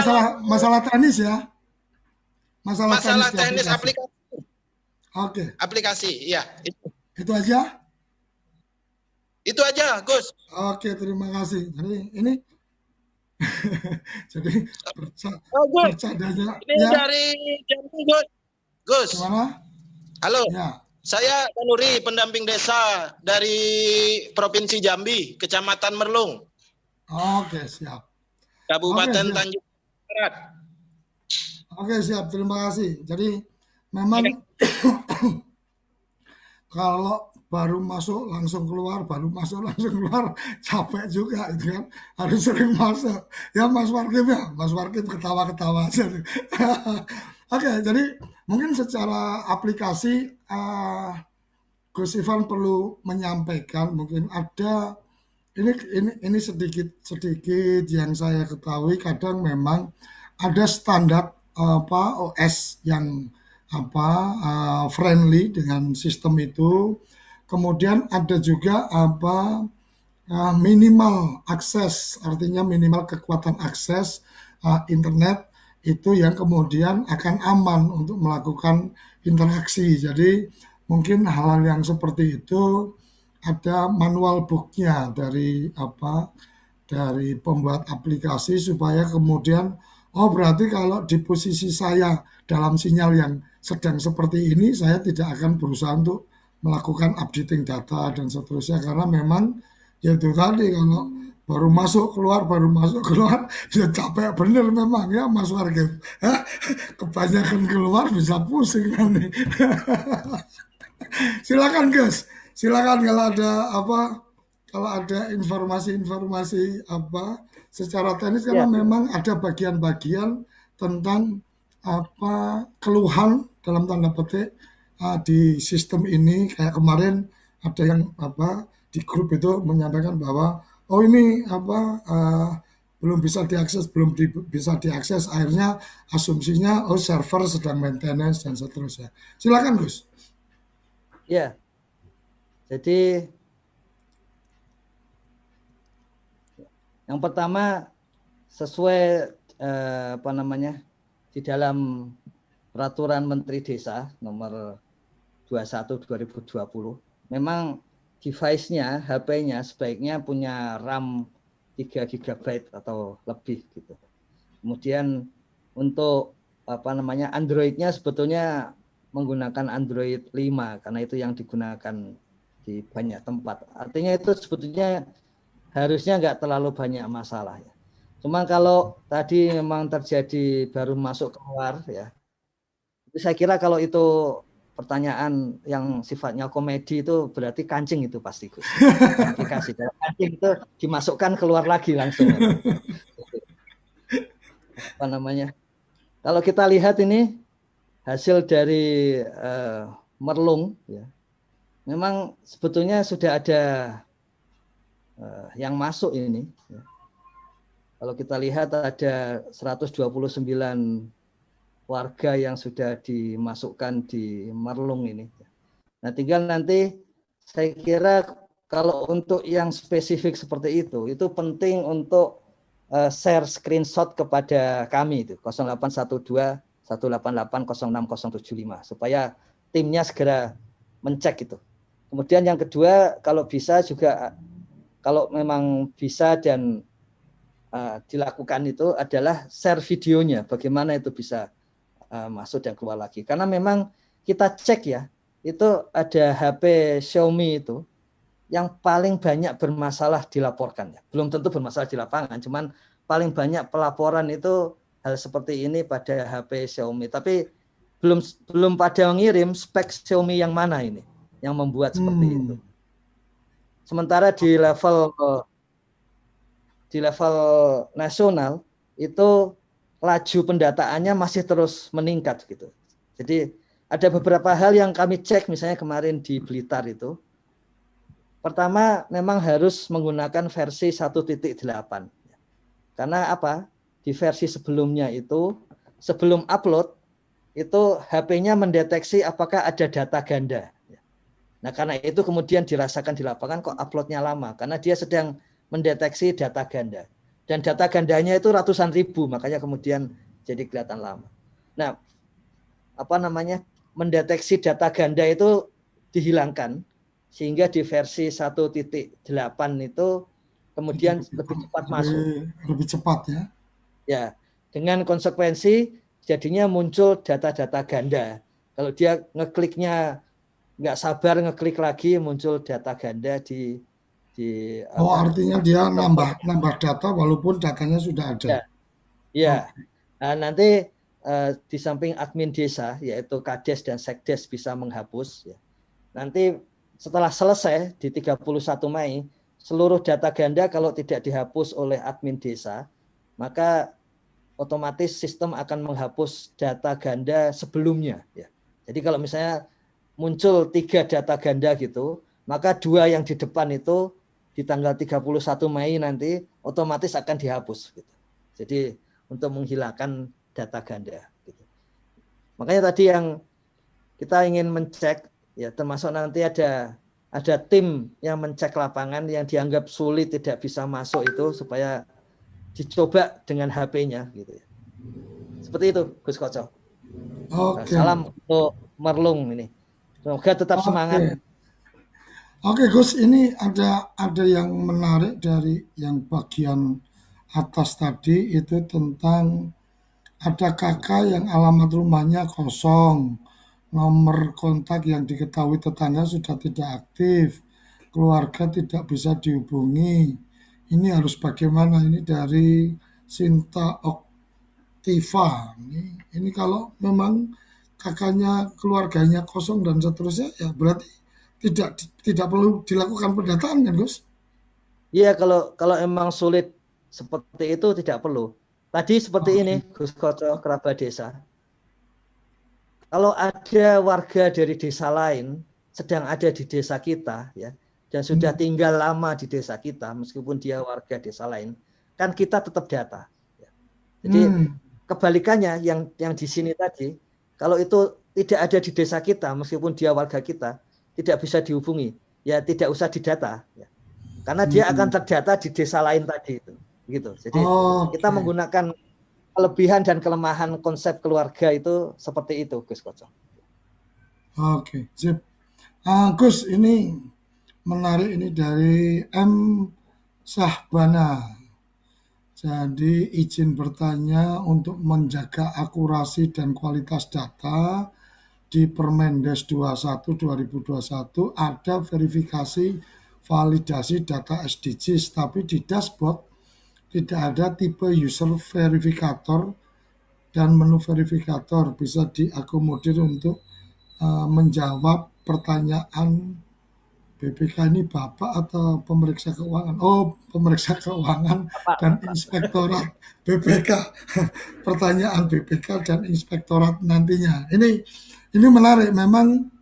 masalah teknis ya. Masalah teknis aplikasi. Oke. Aplikasi, iya. Itu aja? Itu aja, Gus. Oke, terima kasih. Jadi ini jadi bercandanya. Ini ya. Dari Jambi, Gus. Gus. Gimana? Halo. Ya. Saya Nuri, pendamping desa dari Provinsi Jambi, Kecamatan Merlung. Oke, siap. Kabupaten Tanjung Barat. Oke, siap. Terima kasih. Jadi memang kalau baru masuk langsung keluar, capek juga itu kan. Harus sering masuk. Ya Mas Warkip ketawa-ketawa aja. Oke, jadi mungkin secara aplikasi Gus Ivan perlu menyampaikan, mungkin ada ini sedikit yang saya ketahui, kadang memang ada standar OS yang friendly dengan sistem itu. Kemudian ada juga minimal akses, artinya minimal kekuatan akses internet itu yang kemudian akan aman untuk melakukan interaksi. Jadi mungkin hal-hal yang seperti itu ada manual booknya dari pembuat aplikasi, supaya kemudian berarti kalau di posisi saya dalam sinyal yang sedang seperti ini, saya tidak akan berusaha untuk melakukan updating data dan seterusnya, karena memang yaitu tadi, kalau baru masuk keluar, ya capek bener memang ya Mas Warga. Kebanyakan keluar bisa pusing kan nih. Silakan Gus, silakan kalau ada informasi-informasi secara teknis, karena memang ada bagian-bagian tentang keluhan dalam tanda petik di sistem ini. Kayak kemarin ada yang di grup itu menyampaikan bahwa ini belum bisa diakses, akhirnya asumsinya server sedang maintenance dan seterusnya. Silakan Gus. Ya, jadi yang pertama sesuai di dalam Peraturan Menteri Desa nomor 21 2020, memang device-nya, HP-nya sebaiknya punya RAM 3 GB atau lebih gitu. Kemudian untuk Android-nya sebetulnya menggunakan Android 5 karena itu yang digunakan di banyak tempat. Artinya itu sebetulnya harusnya nggak terlalu banyak masalah ya. Cuma kalau tadi memang terjadi baru masuk keluar ya, saya kira kalau itu pertanyaan yang sifatnya komedi itu berarti kancing itu pasti Gus. Aplikasi kalau kancing itu dimasukkan keluar lagi langsung. Kalau kita lihat ini hasil dari Merlung ya, memang sebetulnya sudah ada yang masuk ini. Ya. Kalau kita lihat ada 129 warga yang sudah dimasukkan di Merlung ini. Nah, tinggal nanti saya kira kalau untuk yang spesifik seperti itu penting untuk share screenshot kepada kami itu 0812 188 06075 supaya timnya segera mencek itu. Kemudian yang kedua, kalau bisa juga kalau memang bisa dan dilakukan itu adalah share videonya bagaimana itu bisa masuk dan keluar lagi. Karena memang kita cek ya, itu ada HP Xiaomi itu yang paling banyak bermasalah dilaporkan ya. Belum tentu bermasalah di lapangan, cuman paling banyak pelaporan itu hal seperti ini pada HP Xiaomi. Tapi belum pada ngirim spek Xiaomi yang mana ini yang membuat seperti itu. Sementara di level nasional itu laju pendataannya masih terus meningkat gitu. Jadi ada beberapa hal yang kami cek misalnya kemarin di Blitar itu. Pertama memang harus menggunakan versi 1.8. Karena apa? Di versi sebelumnya itu sebelum upload itu HP-nya mendeteksi apakah ada data ganda. Nah, karena itu kemudian dirasakan di lapangan kok uploadnya lama karena dia sedang mendeteksi data ganda. Dan data gandanya itu ratusan ribu, makanya kemudian jadi kelihatan lama. Nah, mendeteksi data ganda itu dihilangkan, sehingga di versi 1.8 itu kemudian lebih cepat masuk. Lebih cepat ya? Ya, dengan konsekuensi jadinya muncul data-data ganda. Kalau dia ngekliknya nggak sabar ngeklik lagi, muncul data ganda di artinya dia nambah data walaupun datanya sudah ada. Ya. Nah, nanti di samping admin desa yaitu Kades dan Sekdes bisa menghapus ya. Nanti setelah selesai di 31 Mei seluruh data ganda kalau tidak dihapus oleh admin desa, maka otomatis sistem akan menghapus data ganda sebelumnya ya. Jadi kalau misalnya muncul 3 data ganda gitu, maka 2 yang di depan itu di tanggal 31 Mei nanti otomatis akan dihapus gitu. Jadi untuk menghilangkan data ganda gitu. Makanya tadi yang kita ingin mencek ya, termasuk nanti ada tim yang mencek lapangan yang dianggap sulit tidak bisa masuk itu supaya dicoba dengan HP-nya gitu ya. Seperti itu Gus Koco. Oke. Salam untuk Merlung ini. Semoga tetap semangat. Oke Gus, ini ada yang menarik dari yang bagian atas tadi itu tentang ada kakak yang alamat rumahnya kosong, nomor kontak yang diketahui tetangga sudah tidak aktif, keluarga tidak bisa dihubungi. ini harus bagaimana. Ini dari Sinta Oktiva. Ini kalau memang kakaknya keluarganya kosong dan seterusnya, ya berarti tidak perlu dilakukan pendataan kan, Gus? Iya, kalau emang sulit seperti itu tidak perlu. Tadi seperti ini, Gus Koco, kerabat desa. Kalau ada warga dari desa lain sedang ada di desa kita, ya, dan sudah tinggal lama di desa kita, meskipun dia warga desa lain, kan kita tetap data. Ya. Jadi kebalikannya yang di sini tadi, kalau itu tidak ada di desa kita, meskipun dia warga kita, tidak bisa dihubungi, ya tidak usah didata, ya. Karena dia akan terdata di desa lain tadi itu, gitu. Jadi kita menggunakan kelebihan dan kelemahan konsep keluarga itu seperti itu, Gus Koco. Oke, sip. Gus, ini menarik, ini dari M. Sahbana. Jadi izin bertanya, untuk menjaga akurasi dan kualitas data di Permendes 21 2021 ada verifikasi validasi data SDGs, tapi di dashboard tidak ada tipe user verifikator dan menu verifikator. Bisa diakomodir untuk menjawab pertanyaan BPK ini Bapak atau pemeriksa keuangan? Oh, pemeriksa keuangan dan inspektorat BPK. Pertanyaan BPK dan inspektorat nantinya. Ini menarik. Memang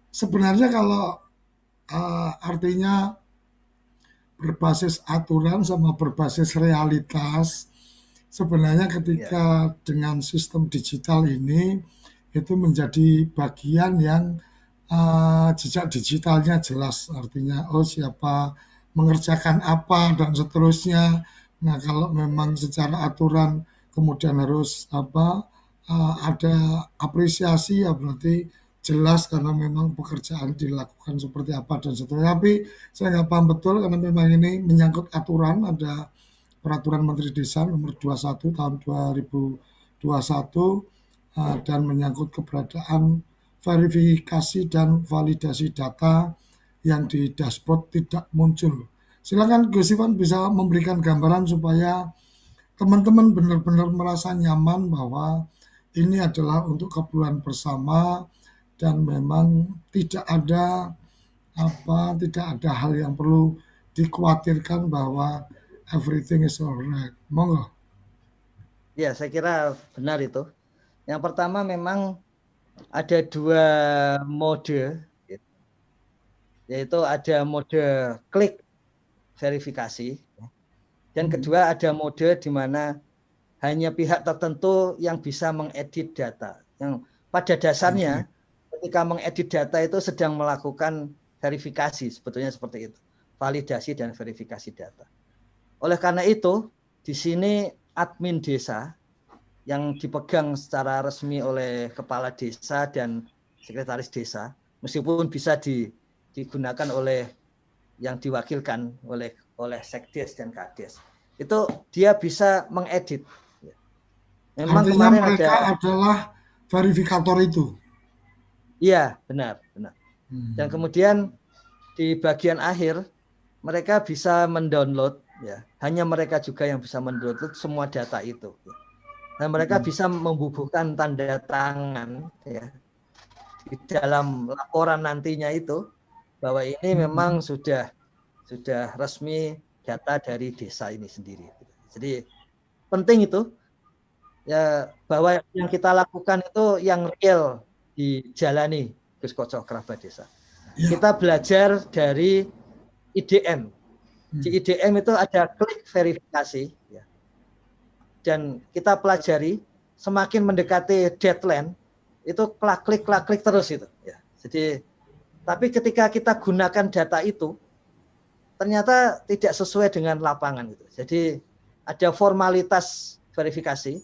sebenarnya kalau artinya berbasis aturan sama berbasis realitas, sebenarnya ketika dengan sistem digital ini itu menjadi bagian yang jejak digitalnya jelas, artinya siapa mengerjakan apa dan seterusnya. Nah, kalau memang secara aturan kemudian harus ada apresiasi, ya berarti jelas karena memang pekerjaan dilakukan seperti apa dan seterusnya. Tapi saya nggak paham betul karena memang ini menyangkut aturan. Ada Peraturan Menteri Desa nomor 21 tahun 2021 dan menyangkut keberadaan verifikasi dan validasi data yang di dashboard tidak muncul. Silakan Gus Ivan bisa memberikan gambaran supaya teman-teman benar-benar merasa nyaman bahwa ini adalah untuk keperluan bersama dan memang tidak ada hal yang perlu dikhawatirkan bahwa everything is alright. Monggo. Ya, saya kira benar itu. Yang pertama memang ada dua mode, yaitu ada mode klik verifikasi, dan kedua ada mode di mana hanya pihak tertentu yang bisa mengedit data. Yang pada dasarnya ketika mengedit data itu sedang melakukan verifikasi, sebetulnya seperti itu, validasi dan verifikasi data. Oleh karena itu, di sini admin desa yang dipegang secara resmi oleh kepala desa dan sekretaris desa, meskipun bisa digunakan oleh yang diwakilkan oleh sekdes dan kades, itu dia bisa mengedit. Memang artinya kemarin mereka adalah verifikator itu. Iya, benar. Dan kemudian di bagian akhir mereka bisa mendownload, ya, hanya mereka juga yang bisa mendownload semua data itu. Dan mereka bisa membubuhkan tanda tangan, ya, di dalam laporan nantinya itu bahwa ini memang sudah resmi data dari desa ini sendiri. Jadi penting itu, ya, bahwa yang kita lakukan itu yang real dijalani, Gus Koco, kerabat desa. Kita belajar dari IDM. Di IDM itu ada klik verifikasi, ya. Dan kita pelajari semakin mendekati deadline itu klik terus itu, ya. Jadi tapi ketika kita gunakan data itu ternyata tidak sesuai dengan lapangan itu. Jadi ada formalitas verifikasi,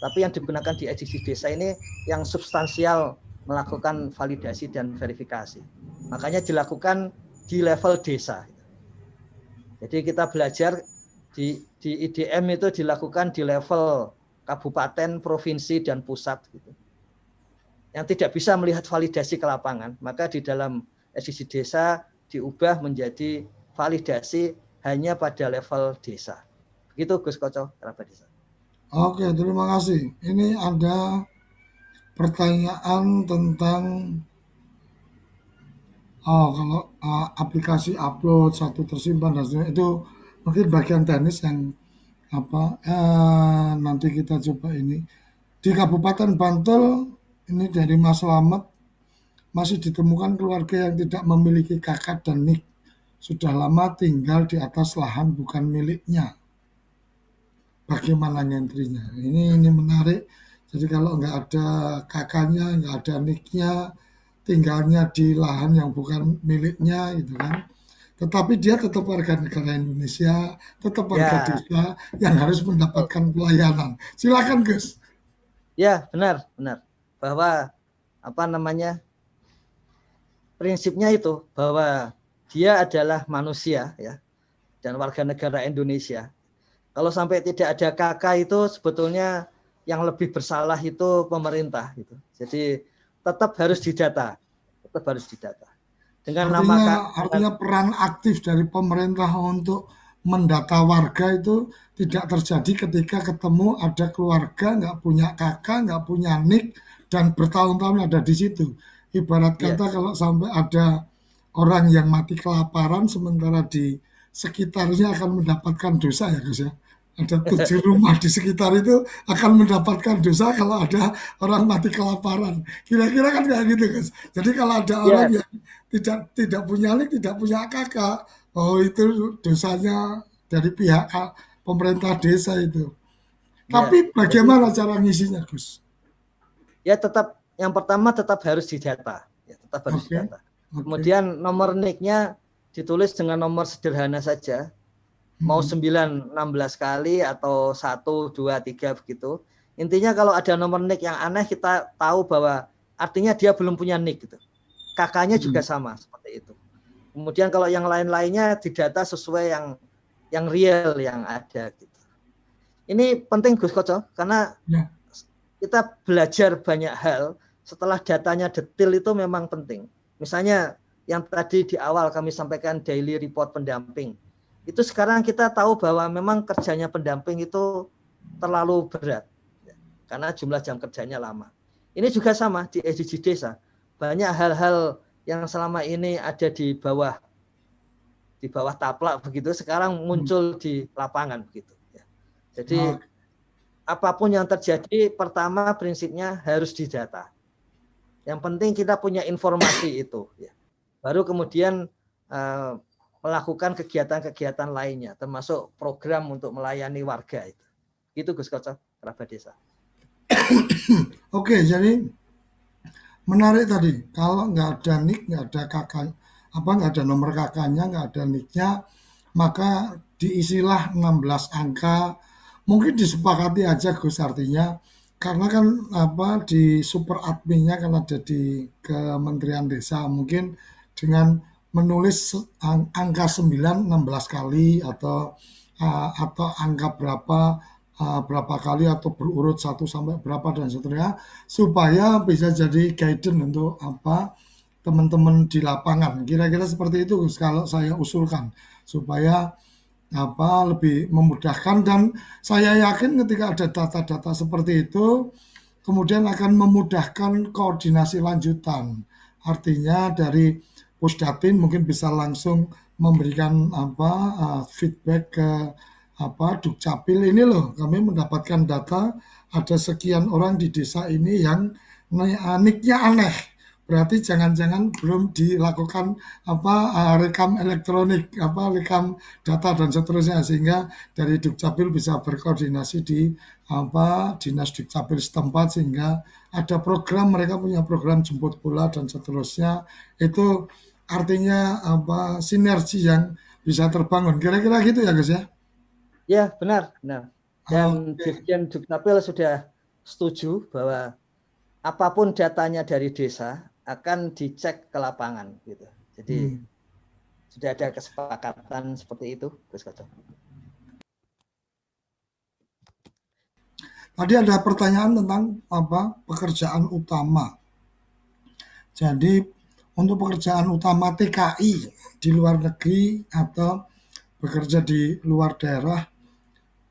tapi yang digunakan di edisi desa ini yang substansial melakukan validasi dan verifikasi. Makanya dilakukan di level desa. Jadi kita belajar di IDM itu dilakukan di level kabupaten, provinsi, dan pusat, gitu. Yang tidak bisa melihat validasi ke lapangan, maka di dalam edisi desa diubah menjadi validasi hanya pada level desa. Begitu Gus Koco, kerabat desa. Oke, terima kasih. Ini ada pertanyaan tentang kalau aplikasi upload satu tersimpan dan sebagainya, itu mungkin bagian teknis yang nanti kita coba ini. Di Kabupaten Bantul ini dari Mas Slamet, masih ditemukan keluarga yang tidak memiliki kakak dan nik. Sudah lama tinggal di atas lahan bukan miliknya. Bagaimana ngentrinya? Ini menarik. Jadi kalau nggak ada kakaknya, nggak ada niknya, tinggalnya di lahan yang bukan miliknya, gitu kan. Tetapi dia tetap warga negara Indonesia, tetap warga desa yang harus mendapatkan pelayanan. Silakan Gus. Ya, benar. Bahwa prinsipnya itu bahwa dia adalah manusia ya dan warga negara Indonesia. Kalau sampai tidak ada kakak itu sebetulnya yang lebih bersalah itu pemerintah gitu. Jadi tetap harus didata. Dengan artinya peran aktif dari pemerintah untuk mendata warga itu tidak terjadi ketika ketemu ada keluarga nggak punya kakak, nggak punya nik, dan bertahun-tahun ada di situ. Ibarat kata kalau sampai ada orang yang mati kelaparan sementara di sekitarnya akan mendapatkan dosa ya Gus ya. Ada 7 rumah di sekitar itu akan mendapatkan dosa kalau ada orang mati kelaparan. Kira-kira kan kayak gitu Gus. Jadi kalau ada orang yang tidak punya nik, tidak punya kakak, itu dosanya dari pihak pemerintah desa itu. Tapi bagaimana cara ngisinya Gus? Ya tetap, yang pertama tetap harus didata. Didata. Kemudian nomor nik-nya ditulis dengan nomor sederhana saja. Mau 9, 16 kali atau 1, 2, 3 begitu. Intinya kalau ada nomor nik yang aneh kita tahu bahwa artinya dia belum punya nik gitu. Kakaknya juga sama seperti itu. Kemudian kalau yang lain-lainnya didata sesuai yang real yang ada gitu. Ini penting Gus Koco karena kita belajar banyak hal setelah datanya detail itu memang penting. Misalnya yang tadi di awal kami sampaikan daily report pendamping. Itu sekarang kita tahu bahwa memang kerjanya pendamping itu terlalu berat. Karena jumlah jam kerjanya lama. Ini juga sama di SDG Desa. Banyak hal-hal yang selama ini ada di bawah taplak begitu, sekarang muncul di lapangan begitu. Jadi apapun yang terjadi, pertama prinsipnya harus didata. Yang penting kita punya informasi itu. Baru kemudian melakukan kegiatan-kegiatan lainnya, termasuk program untuk melayani warga itu. Itu Gus Koco, kerabat desa. Oke, jadi menarik tadi. Kalau nggak ada nik, nggak ada kakak, nggak ada nomor kakaknya, nggak ada niknya, maka diisilah 16 angka. Mungkin disepakati aja Gus, artinya karena kan di super adminnya kan ada di Kementerian Desa, mungkin dengan menulis angka 9 16 kali atau angka berapa kali atau berurut 1 sampai berapa dan seterusnya, supaya bisa jadi guidance untuk teman-teman di lapangan. Kira-kira seperti itu Gus, kalau saya usulkan supaya lebih memudahkan, dan saya yakin ketika ada data-data seperti itu kemudian akan memudahkan koordinasi lanjutan. Artinya dari Pusdatin mungkin bisa langsung memberikan feedback ke Dukcapil, ini loh kami mendapatkan data ada sekian orang di desa ini yang niknya aneh, berarti jangan-jangan belum dilakukan rekam elektronik, rekam data dan seterusnya, sehingga dari Dukcapil bisa berkoordinasi di dinas Dukcapil setempat, sehingga ada program, mereka punya program jemput bola dan seterusnya. Itu artinya sinergi yang bisa terbangun. Kira-kira gitu ya Gus ya? Ya, benar. Dan Dirjen Dukcapil sudah setuju bahwa apapun datanya dari desa akan dicek ke lapangan gitu. Jadi sudah ada kesepakatan seperti itu, Gus Koco. Tadi ada pertanyaan tentang pekerjaan utama. Jadi untuk pekerjaan utama TKI di luar negeri atau bekerja di luar daerah,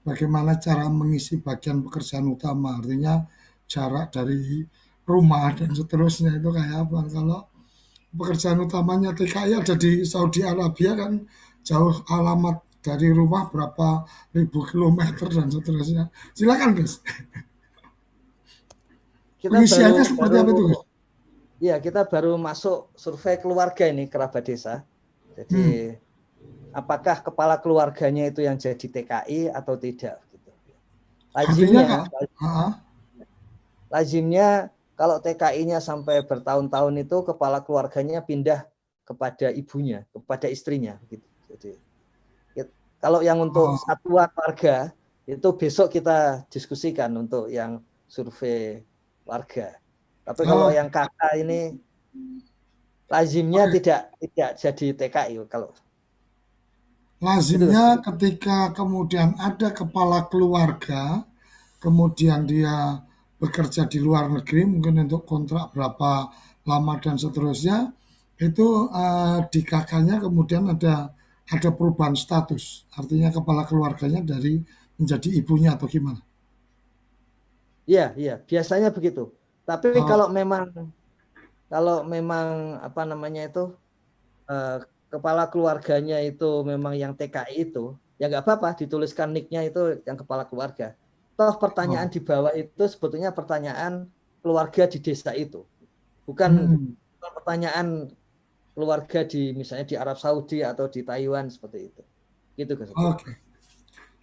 bagaimana cara mengisi bagian pekerjaan utama, artinya jarak dari rumah dan seterusnya itu kayak apa. Kalau pekerjaan utamanya TKI ada di Saudi Arabia kan jauh, alamat dari rumah berapa ribu kilometer dan seterusnya. Silakan Gus. Pengisiannya seperti apa itu Gus? Iya, kita baru masuk survei keluarga ini, kerabat desa. Jadi apakah kepala keluarganya itu yang jadi TKI atau tidak? Gitu. Lazimnya kalau TKI-nya sampai bertahun-tahun itu kepala keluarganya pindah kepada ibunya, kepada istrinya. Gitu. Jadi kalau yang untuk satuan warga itu besok kita diskusikan untuk yang survei warga. Tapi kalau yang kakak ini lazimnya tidak jadi TKI kalau. Lazimnya ketika kemudian ada kepala keluarga, kemudian dia bekerja di luar negeri, mungkin untuk kontrak berapa lama dan seterusnya, itu di kakaknya kemudian ada perubahan status, artinya kepala keluarganya dari menjadi ibunya atau gimana? Iya, biasanya begitu. Tapi kalau memang apa namanya itu kepala keluarganya itu memang yang TKI itu, ya nggak apa-apa dituliskan nicknya itu yang kepala keluarga. Toh pertanyaan di bawah itu sebetulnya pertanyaan keluarga di desa itu, bukan pertanyaan keluarga di misalnya di Arab Saudi atau di Taiwan seperti itu. Gitu Gus.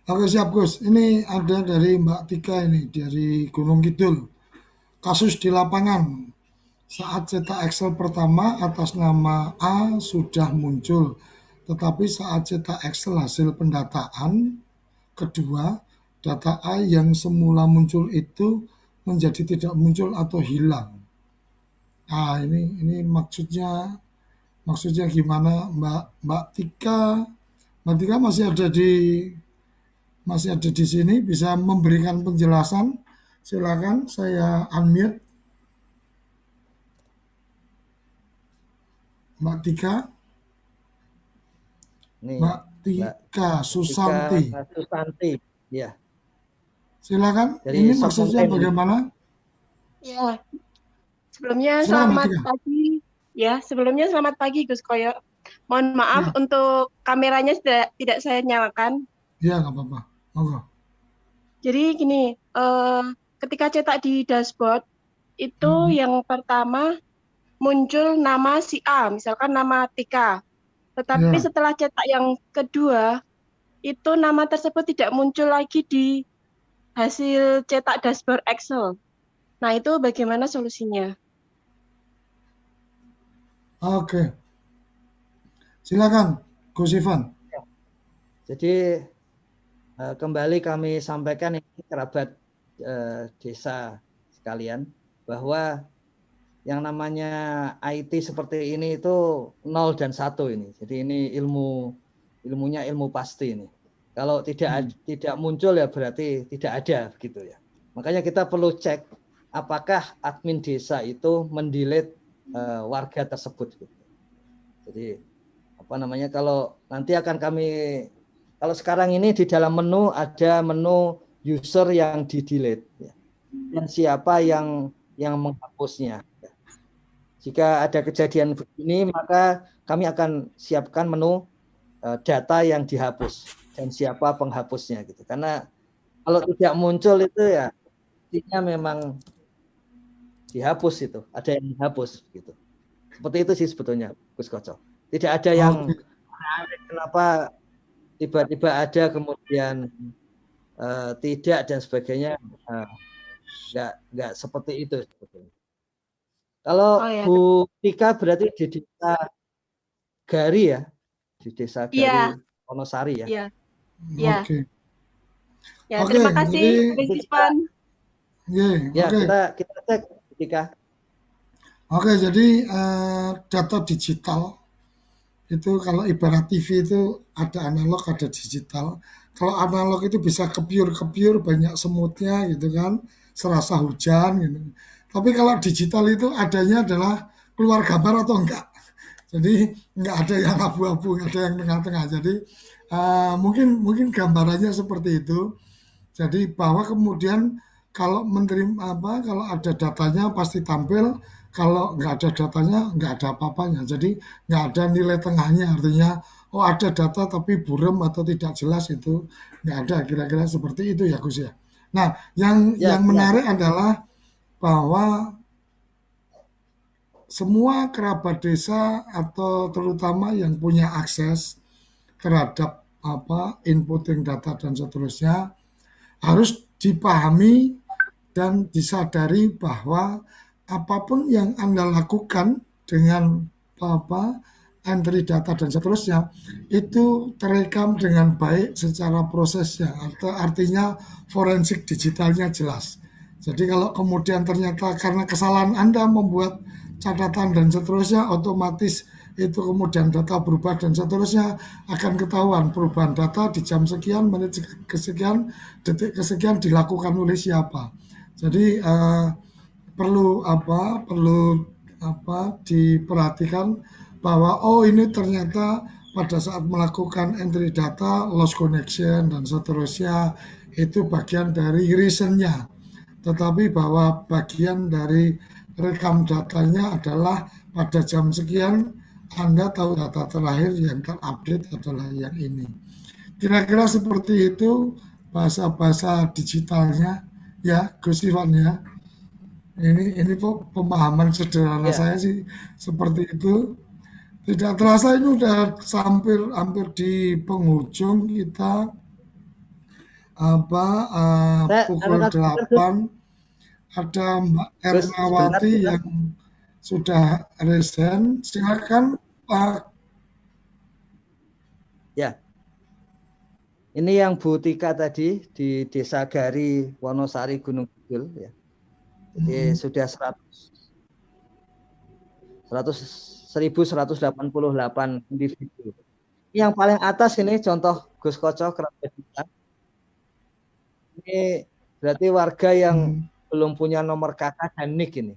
Oke siap Gus. Ini ada dari Mbak Tika ini dari Gunung Kidul. Kasus di lapangan. Saat cetak Excel pertama atas nama A sudah muncul, tetapi saat cetak Excel hasil pendataan kedua, data A yang semula muncul itu menjadi tidak muncul atau hilang. Nah, ini maksudnya gimana Mbak Tika? Mbak Tika masih ada di sini, bisa memberikan penjelasan? Silakan, saya unmute. Mbak Tika. Mbak Tika Susanti. Ya. Silakan. Ini maksudnya bagaimana? Ya. Sebelumnya selamat pagi. Ya, sebelumnya selamat pagi Gus Koyo. Mohon maaf untuk kameranya tidak saya nyalakan. Ya, nggak apa-apa. Jadi gini, ketika cetak di dashboard itu yang pertama muncul nama si A, misalkan nama Tika. Tetapi setelah cetak yang kedua, itu nama tersebut tidak muncul lagi di hasil cetak dashboard Excel. Nah, itu bagaimana solusinya? Oke. Silakan, Gus Ivan. Jadi kembali kami sampaikan ini kerabat desa sekalian bahwa yang namanya IT seperti ini itu 0 dan 1 ini. Jadi ini ilmunya ilmu pasti ini. Kalau tidak muncul ya berarti tidak ada begitu ya. Makanya kita perlu cek apakah admin desa itu mendelete warga tersebut. Gitu. Jadi apa namanya kalau nanti akan kalau sekarang ini di dalam menu ada menu user yang di-delete ya. Dan siapa yang menghapusnya. Jika ada kejadian begini maka kami akan siapkan menu data yang dihapus dan siapa penghapusnya gitu. Karena kalau tidak muncul itu ya artinya memang dihapus itu, ada yang dihapus gitu. Seperti itu sih sebetulnya Gus Koco. Tidak ada yang kenapa tiba-tiba ada kemudian tidak dan sebagainya, nggak seperti itu sebetulnya. Kalau Bu Tika berarti di desa Gari ya, di desa Gari Wonosari ya. Iya. Oke. Ya, terima kasih Gus Ivan. Ya, kita cek Tika. Oke, jadi data digital itu kalau ibarat TV itu ada analog, ada digital. Kalau analog itu bisa kepiur banyak semutnya gitu kan, serasa hujan gitu. Tapi kalau digital itu adanya adalah keluar gambar atau enggak. Jadi enggak ada yang abu-abu, enggak ada yang tengah-tengah. Jadi Mungkin gambarannya seperti itu. Jadi bahwa kemudian kalau menerima kalau ada datanya pasti tampil, kalau nggak ada datanya nggak ada apa-apanya. Jadi nggak ada nilai tengahnya, artinya oh ada data tapi buram atau tidak jelas, itu nggak ada, kira-kira seperti itu ya Gus ya. Nah yang menarik adalah bahwa semua kerabat desa atau terutama yang punya akses terhadap inputting data dan seterusnya harus dipahami dan disadari bahwa apapun yang Anda lakukan dengan entry data dan seterusnya itu terekam dengan baik secara prosesnya, artinya forensik digitalnya jelas. Jadi kalau kemudian ternyata karena kesalahan Anda membuat catatan dan seterusnya, otomatis itu kemudian data berubah dan seterusnya, akan ketahuan perubahan data di jam sekian, menit kesekian, detik kesekian dilakukan oleh siapa. Jadi perlu diperhatikan bahwa oh ini ternyata pada saat melakukan entry data lost connection dan seterusnya itu bagian dari reasonnya, tetapi bahwa bagian dari rekam datanya adalah pada jam sekian Anda tahu data terakhir yang terupdate adalah yang ini. Kira-kira seperti itu bahasa-bahasa digitalnya ya Gus Ivan ya. Ini pemahaman sederhana saya sih seperti itu. Tidak terasa ini udah hampir di penghujung kita pukul 8. Ada Mbak Ernawati yang sudah resign. Silakan Pak. Ya. Ini yang Bu Tika tadi di Desa Gari, Wonosari, Gunung Kidul ya. Jadi sudah 1.188 individu. Yang paling atas ini contoh Gus Koco kerabat kita. Ini berarti warga yang belum punya nomor KK dan NIK ini.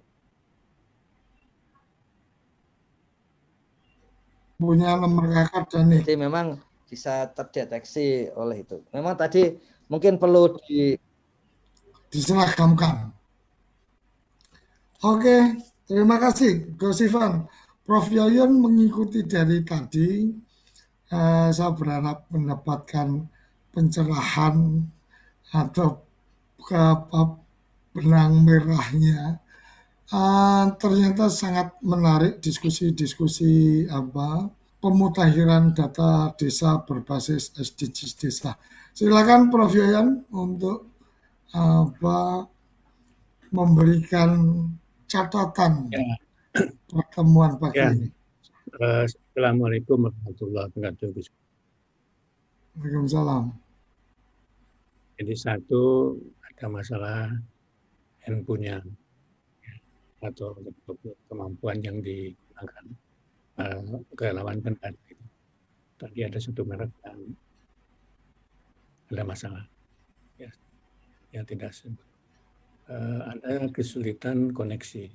Punya nomor KK dan NIK. Jadi memang bisa terdeteksi oleh itu. Memang tadi mungkin perlu diseragamkan. Oke, terima kasih Gus Ivan. Prof Yoyon mengikuti dari tadi, saya berharap mendapatkan pencerahan atau benang merahnya. Ternyata sangat menarik diskusi-diskusi pemutahiran data desa berbasis SDGs desa. Silakan Prof Yoyon untuk memberikan catatan pertemuan pagi ini. Assalamualaikum warahmatullahi wabarakatuh. Waalaikumsalam. Jadi satu, ada masalah handphonenya atau kemampuan yang digunakan relawan pendata itu. Tadi ada satu merek yang ada masalah, yang tidak sebut. Ada kesulitan koneksi.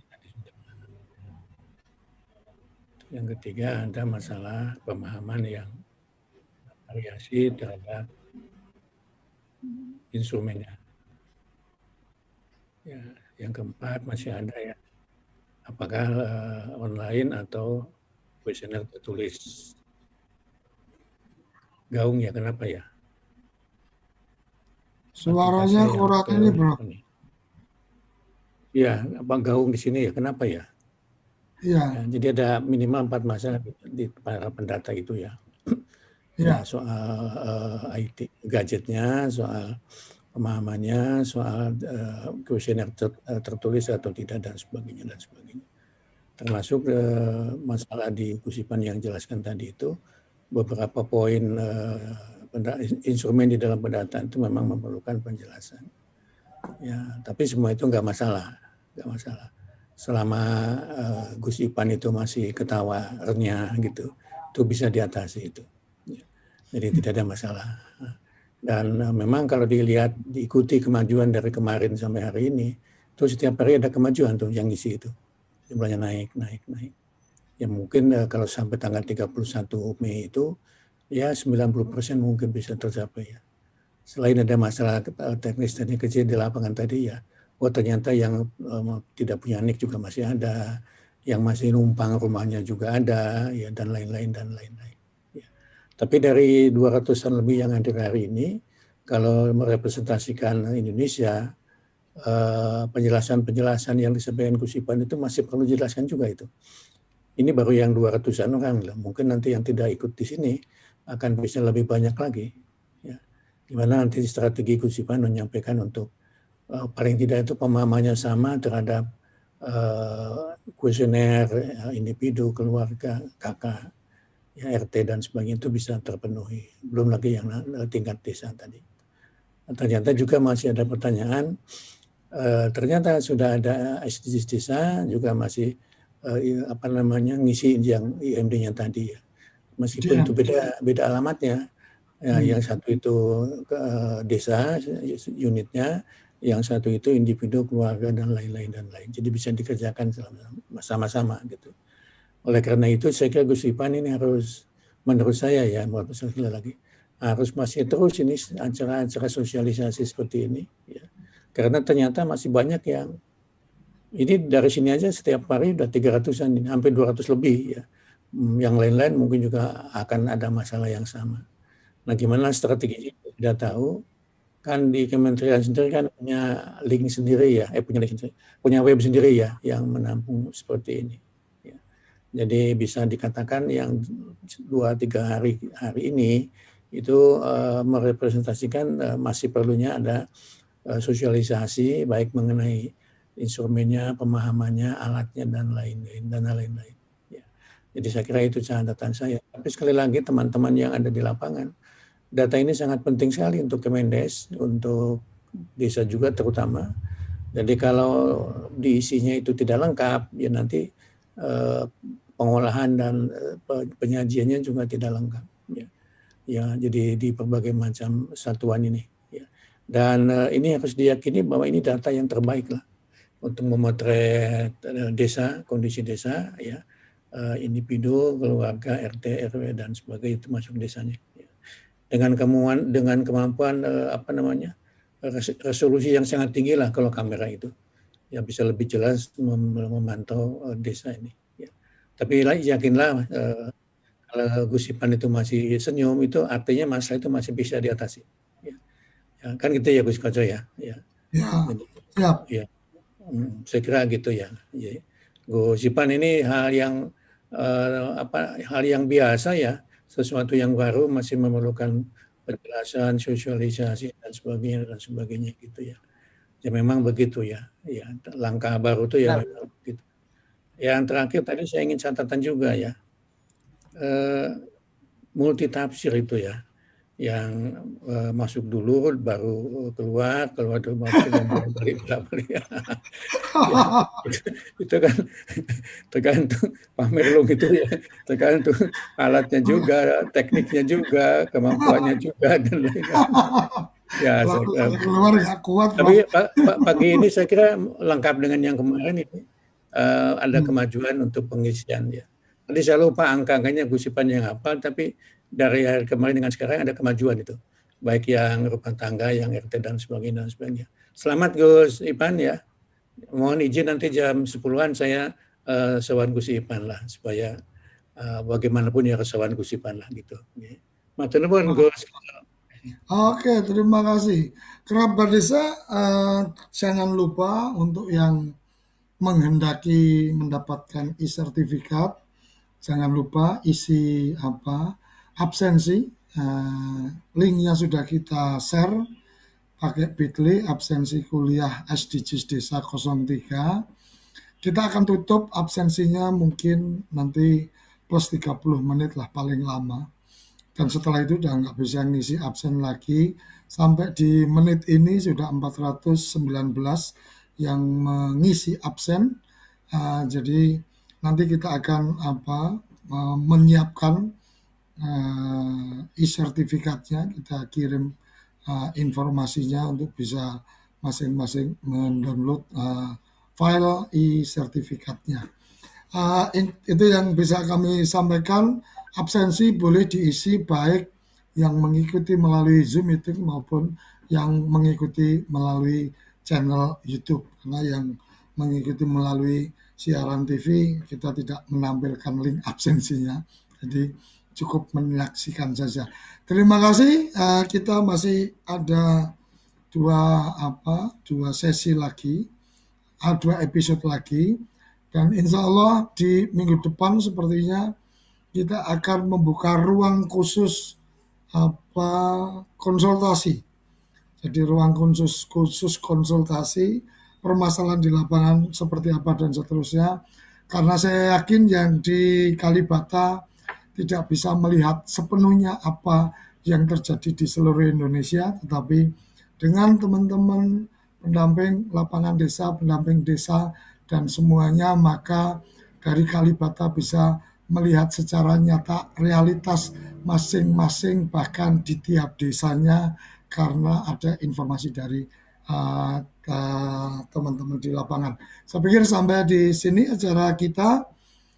Yang ketiga, ada masalah pemahaman yang variasi terhadap instrumennya. Ya, yang keempat masih ada ya, apakah online atau kuesioner tertulis. Gaung ya, kenapa ya? Suaranya kurang ini bro. Ya, apa gaung di sini ya, kenapa ya? Iya. Jadi ada minimal 4 masalah di para pendata itu ya. Ya, soal IT gadgetnya, soal pemahamannya, soal kuesioner tertulis atau tidak dan sebagainya dan sebagainya. Termasuk masalah di Kusipan yang jelaskan tadi itu, beberapa poin instrumen di dalam pendataan itu memang memerlukan penjelasan. Ya, tapi semua itu nggak masalah, Selama Gus Ipan itu masih ketawa renyah gitu, itu bisa diatasi itu. Jadi tidak ada masalah. Dan memang kalau dilihat, diikuti kemajuan dari kemarin sampai hari ini, itu setiap hari ada kemajuan tuh yang isi itu. Jumlahnya naik. Ya mungkin kalau sampai tanggal 31 Mei itu ya 90% mungkin bisa tercapai ya. Selain ada masalah teknis teknik kecil di lapangan tadi ya, ternyata yang tidak punya NIK juga masih ada, yang masih numpang rumahnya juga ada, ya dan lain-lain dan lain-lain. Ya. Tapi dari 200-an lebih yang hadir hari ini, kalau merepresentasikan Indonesia, penjelasan-penjelasan yang disampaikan Gus Ipan itu masih perlu dijelaskan juga itu. Ini baru yang 200-an orang, mungkin nanti yang tidak ikut di sini akan bisa lebih banyak lagi. Di mana nanti strategi Gus Ipan menyampaikan untuk paling tidak itu pemahamannya sama terhadap kuesioner individu, keluarga, kakak, ya, RT dan sebagainya itu bisa terpenuhi. Belum lagi yang tingkat desa tadi. Ternyata juga masih ada pertanyaan, ternyata sudah ada SDGs desa juga masih ngisi yang IMD-nya tadi ya. Meskipun itu beda alamatnya. Ya, yang satu itu desa unitnya, yang satu itu individu, keluarga dan lain-lain dan lain. Jadi bisa dikerjakan sama-sama gitu. Oleh karena itu saya kira Gus Ipan ini harus, menurut saya ya, lagi harus masih terus ini acara-acara sosialisasi seperti ini. Ya. Karena ternyata masih banyak yang ini dari sini aja setiap hari udah 300-an, hampir 200 lebih ya. Yang lain-lain mungkin juga akan ada masalah yang sama. Nah, gimana strategi itu tidak tahu. Kan di kementerian sendiri kan punya link sendiri ya, punya web sendiri ya yang menampung seperti ini. Ya. Jadi bisa dikatakan yang 2-3 hari ini itu merepresentasikan masih perlunya ada sosialisasi baik mengenai instrumennya, pemahamannya, alatnya dan lain-lain. Ya. Jadi saya kira itu catatan saya. Tapi sekali lagi teman-teman yang ada di lapangan, data ini sangat penting sekali untuk Kemendes, untuk desa juga terutama. Jadi kalau diisinya itu tidak lengkap, ya nanti pengolahan dan penyajiannya juga tidak lengkap. Ya, jadi di berbagai macam satuan ini. Ya. Dan ini harus diyakini bahwa ini data yang terbaik lah untuk memotret desa, kondisi desa, ya, individu, keluarga, RT, RW dan sebagainya itu masuk desanya. Dengan kemampuan resolusi yang sangat tinggi lah kalau kamera itu ya bisa lebih jelas memantau desa ini ya. Tapi yakinlah kalau Gus Ipan itu masih senyum itu artinya masalah itu masih bisa diatasi ya. Ya, kan gitu ya Gus Koco ya. Siap. Ya. Saya kira gitu ya. Gus Ipan ini hal yang biasa ya. Sesuatu yang baru masih memerlukan penjelasan, sosialisasi dan sebagainya gitu ya. Ya memang begitu ya. Ya langkah baru itu ya memang begitu. Yang terakhir tadi saya ingin catatan juga ya. Multitafsir itu ya. Yang masuk dulu baru keluar dulu balik. Ya. Itu kan tergantung Pak Merlung itu ya, tergantung alatnya juga, tekniknya juga, kemampuannya juga dan lain-lain. Ya, keluar nggak kuat. Tapi pagi ini saya kira lengkap dengan yang kemarin ini. Ada kemajuan untuk pengisian ya. Tadi saya lupa angka-angkanya Gus Ipan yang hafal, tapi dari hari kemarin dengan sekarang ada kemajuan itu. Baik yang rumah tangga, yang RT dan sebagainya. Selamat Gus Ipan ya. Mohon izin nanti jam 10-an saya sewan Gus Ipan lah. Supaya bagaimanapun ya sewan Gus Ipan lah gitu. Matur nuwun Gus. Oke, terima kasih. Kerabat desa, jangan lupa untuk yang menghendaki mendapatkan e-sertifikat, jangan lupa isi absensi, linknya sudah kita share pakai Bitly, absensi kuliah SDGs Desa 03. Kita akan tutup absensinya mungkin nanti plus 30 menit lah paling lama. Dan setelah itu udah nggak bisa ngisi absen lagi. Sampai di menit ini sudah 419 yang mengisi absen. Jadi nanti kita akan menyiapkan e-sertifikatnya, kita kirim informasinya untuk bisa masing-masing mendownload file e-sertifikatnya. Itu yang bisa kami sampaikan. absensi boleh diisi baik yang mengikuti melalui Zoom meeting maupun yang mengikuti melalui channel YouTube. Karena yang mengikuti melalui siaran TV kita tidak menampilkan link absensinya, jadi cukup menyaksikan saja. Terima kasih. Kita masih ada dua sesi lagi, dua episode lagi, dan insya Allah di minggu depan sepertinya kita akan membuka ruang khusus konsultasi. Jadi ruang khusus konsultasi permasalahan di lapangan seperti apa dan seterusnya. Karena saya yakin yang di Kalibata tidak bisa melihat sepenuhnya apa yang terjadi di seluruh Indonesia, tetapi dengan teman-teman pendamping lapangan desa, pendamping desa, dan semuanya, maka dari Kalibata bisa melihat secara nyata realitas masing-masing, bahkan di tiap desanya, karena ada informasi dari teman-teman di lapangan. Saya pikir sampai di sini acara kita.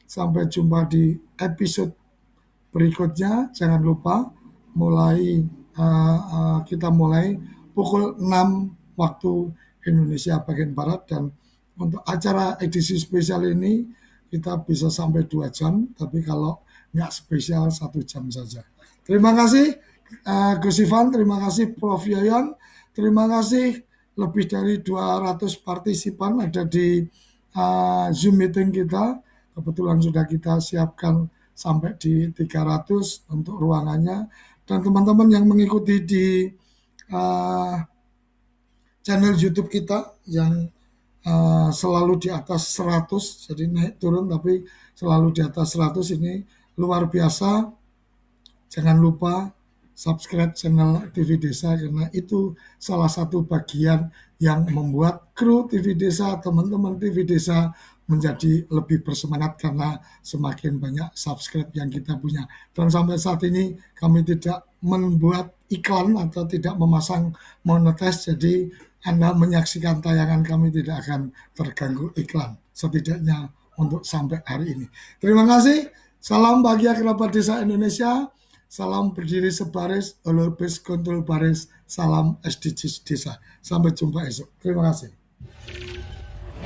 Sampai jumpa di episode berikutnya. Jangan lupa kita mulai pukul 6 waktu Indonesia bagian Barat, dan untuk acara edisi spesial ini kita bisa sampai 2 jam, tapi kalau nggak spesial 1 jam saja. Terima kasih Gus Ivan, terima kasih Prof. Yoyon, terima kasih lebih dari 200 partisipan ada di Zoom meeting kita. Kebetulan sudah kita siapkan sampai di 300 untuk ruangannya. Dan teman-teman yang mengikuti di channel YouTube kita yang selalu di atas 100, jadi naik turun tapi selalu di atas 100, ini luar biasa. Jangan lupa subscribe channel TV Desa, karena itu salah satu bagian yang membuat kru TV Desa, teman-teman TV Desa menjadi lebih bersemangat karena semakin banyak subscribe yang kita punya. Dan sampai saat ini kami tidak membuat iklan atau tidak memasang monetize, jadi Anda menyaksikan tayangan kami tidak akan terganggu iklan, setidaknya untuk sampai hari ini. Terima kasih, salam bahagia kerabat desa Indonesia, salam berdiri sebaris, always kontrol baris, salam SDGs desa. Sampai jumpa esok. Terima kasih.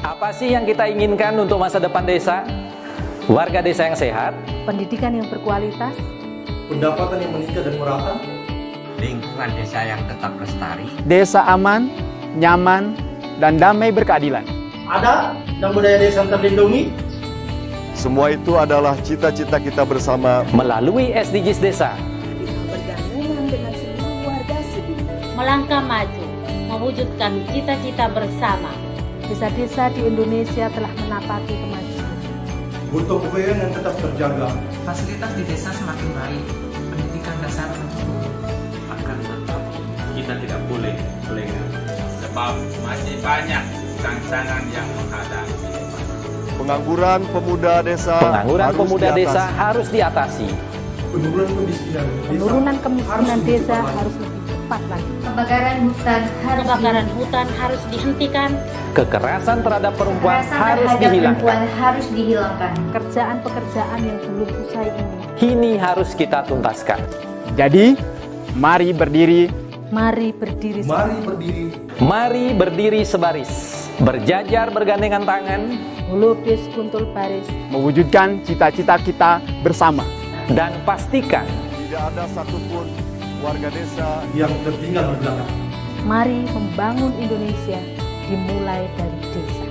Apa sih yang kita inginkan untuk masa depan desa? Warga desa yang sehat, pendidikan yang berkualitas, pendapatan yang meningkat dan merata, lingkungan desa yang tetap lestari, desa aman, nyaman, dan damai berkeadilan. Adat dan budaya desa terlindungi. Semua itu adalah cita-cita kita bersama melalui SDGs desa. Bergabung dengan seluruh warga Sidin, melangkah maju, mewujudkan cita-cita bersama. Desa-desa di Indonesia telah menapaki kemajuan. Gotong royong yang tetap terjaga. Fasilitas di desa semakin baik, pendidikan dasar mencukupi. Akan tetapi kita tidak boleh lengah, sebab masih banyak tantangan yang menghadapi. pengangguran pemuda desa. Harus diatasi. Penurunan kemiskinan desa harus lebih cepat lagi. Kebakaran hutan harus dihentikan. Kekerasan terhadap perempuan harus dihilangkan. Pekerjaan-pekerjaan yang belum usai ini Kini harus kita tuntaskan. Jadi, mari berdiri. Mari berdiri. Mari berdiri sebaris. Berjajar bergandengan tangan. Melukis kuntul baris. Mewujudkan cita-cita kita bersama. Dan pastikan tidak ada satupun warga desa yang tertinggal di belakang. Mari membangun Indonesia dimulai dari desa.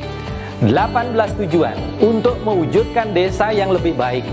18 tujuan untuk mewujudkan desa yang lebih baik.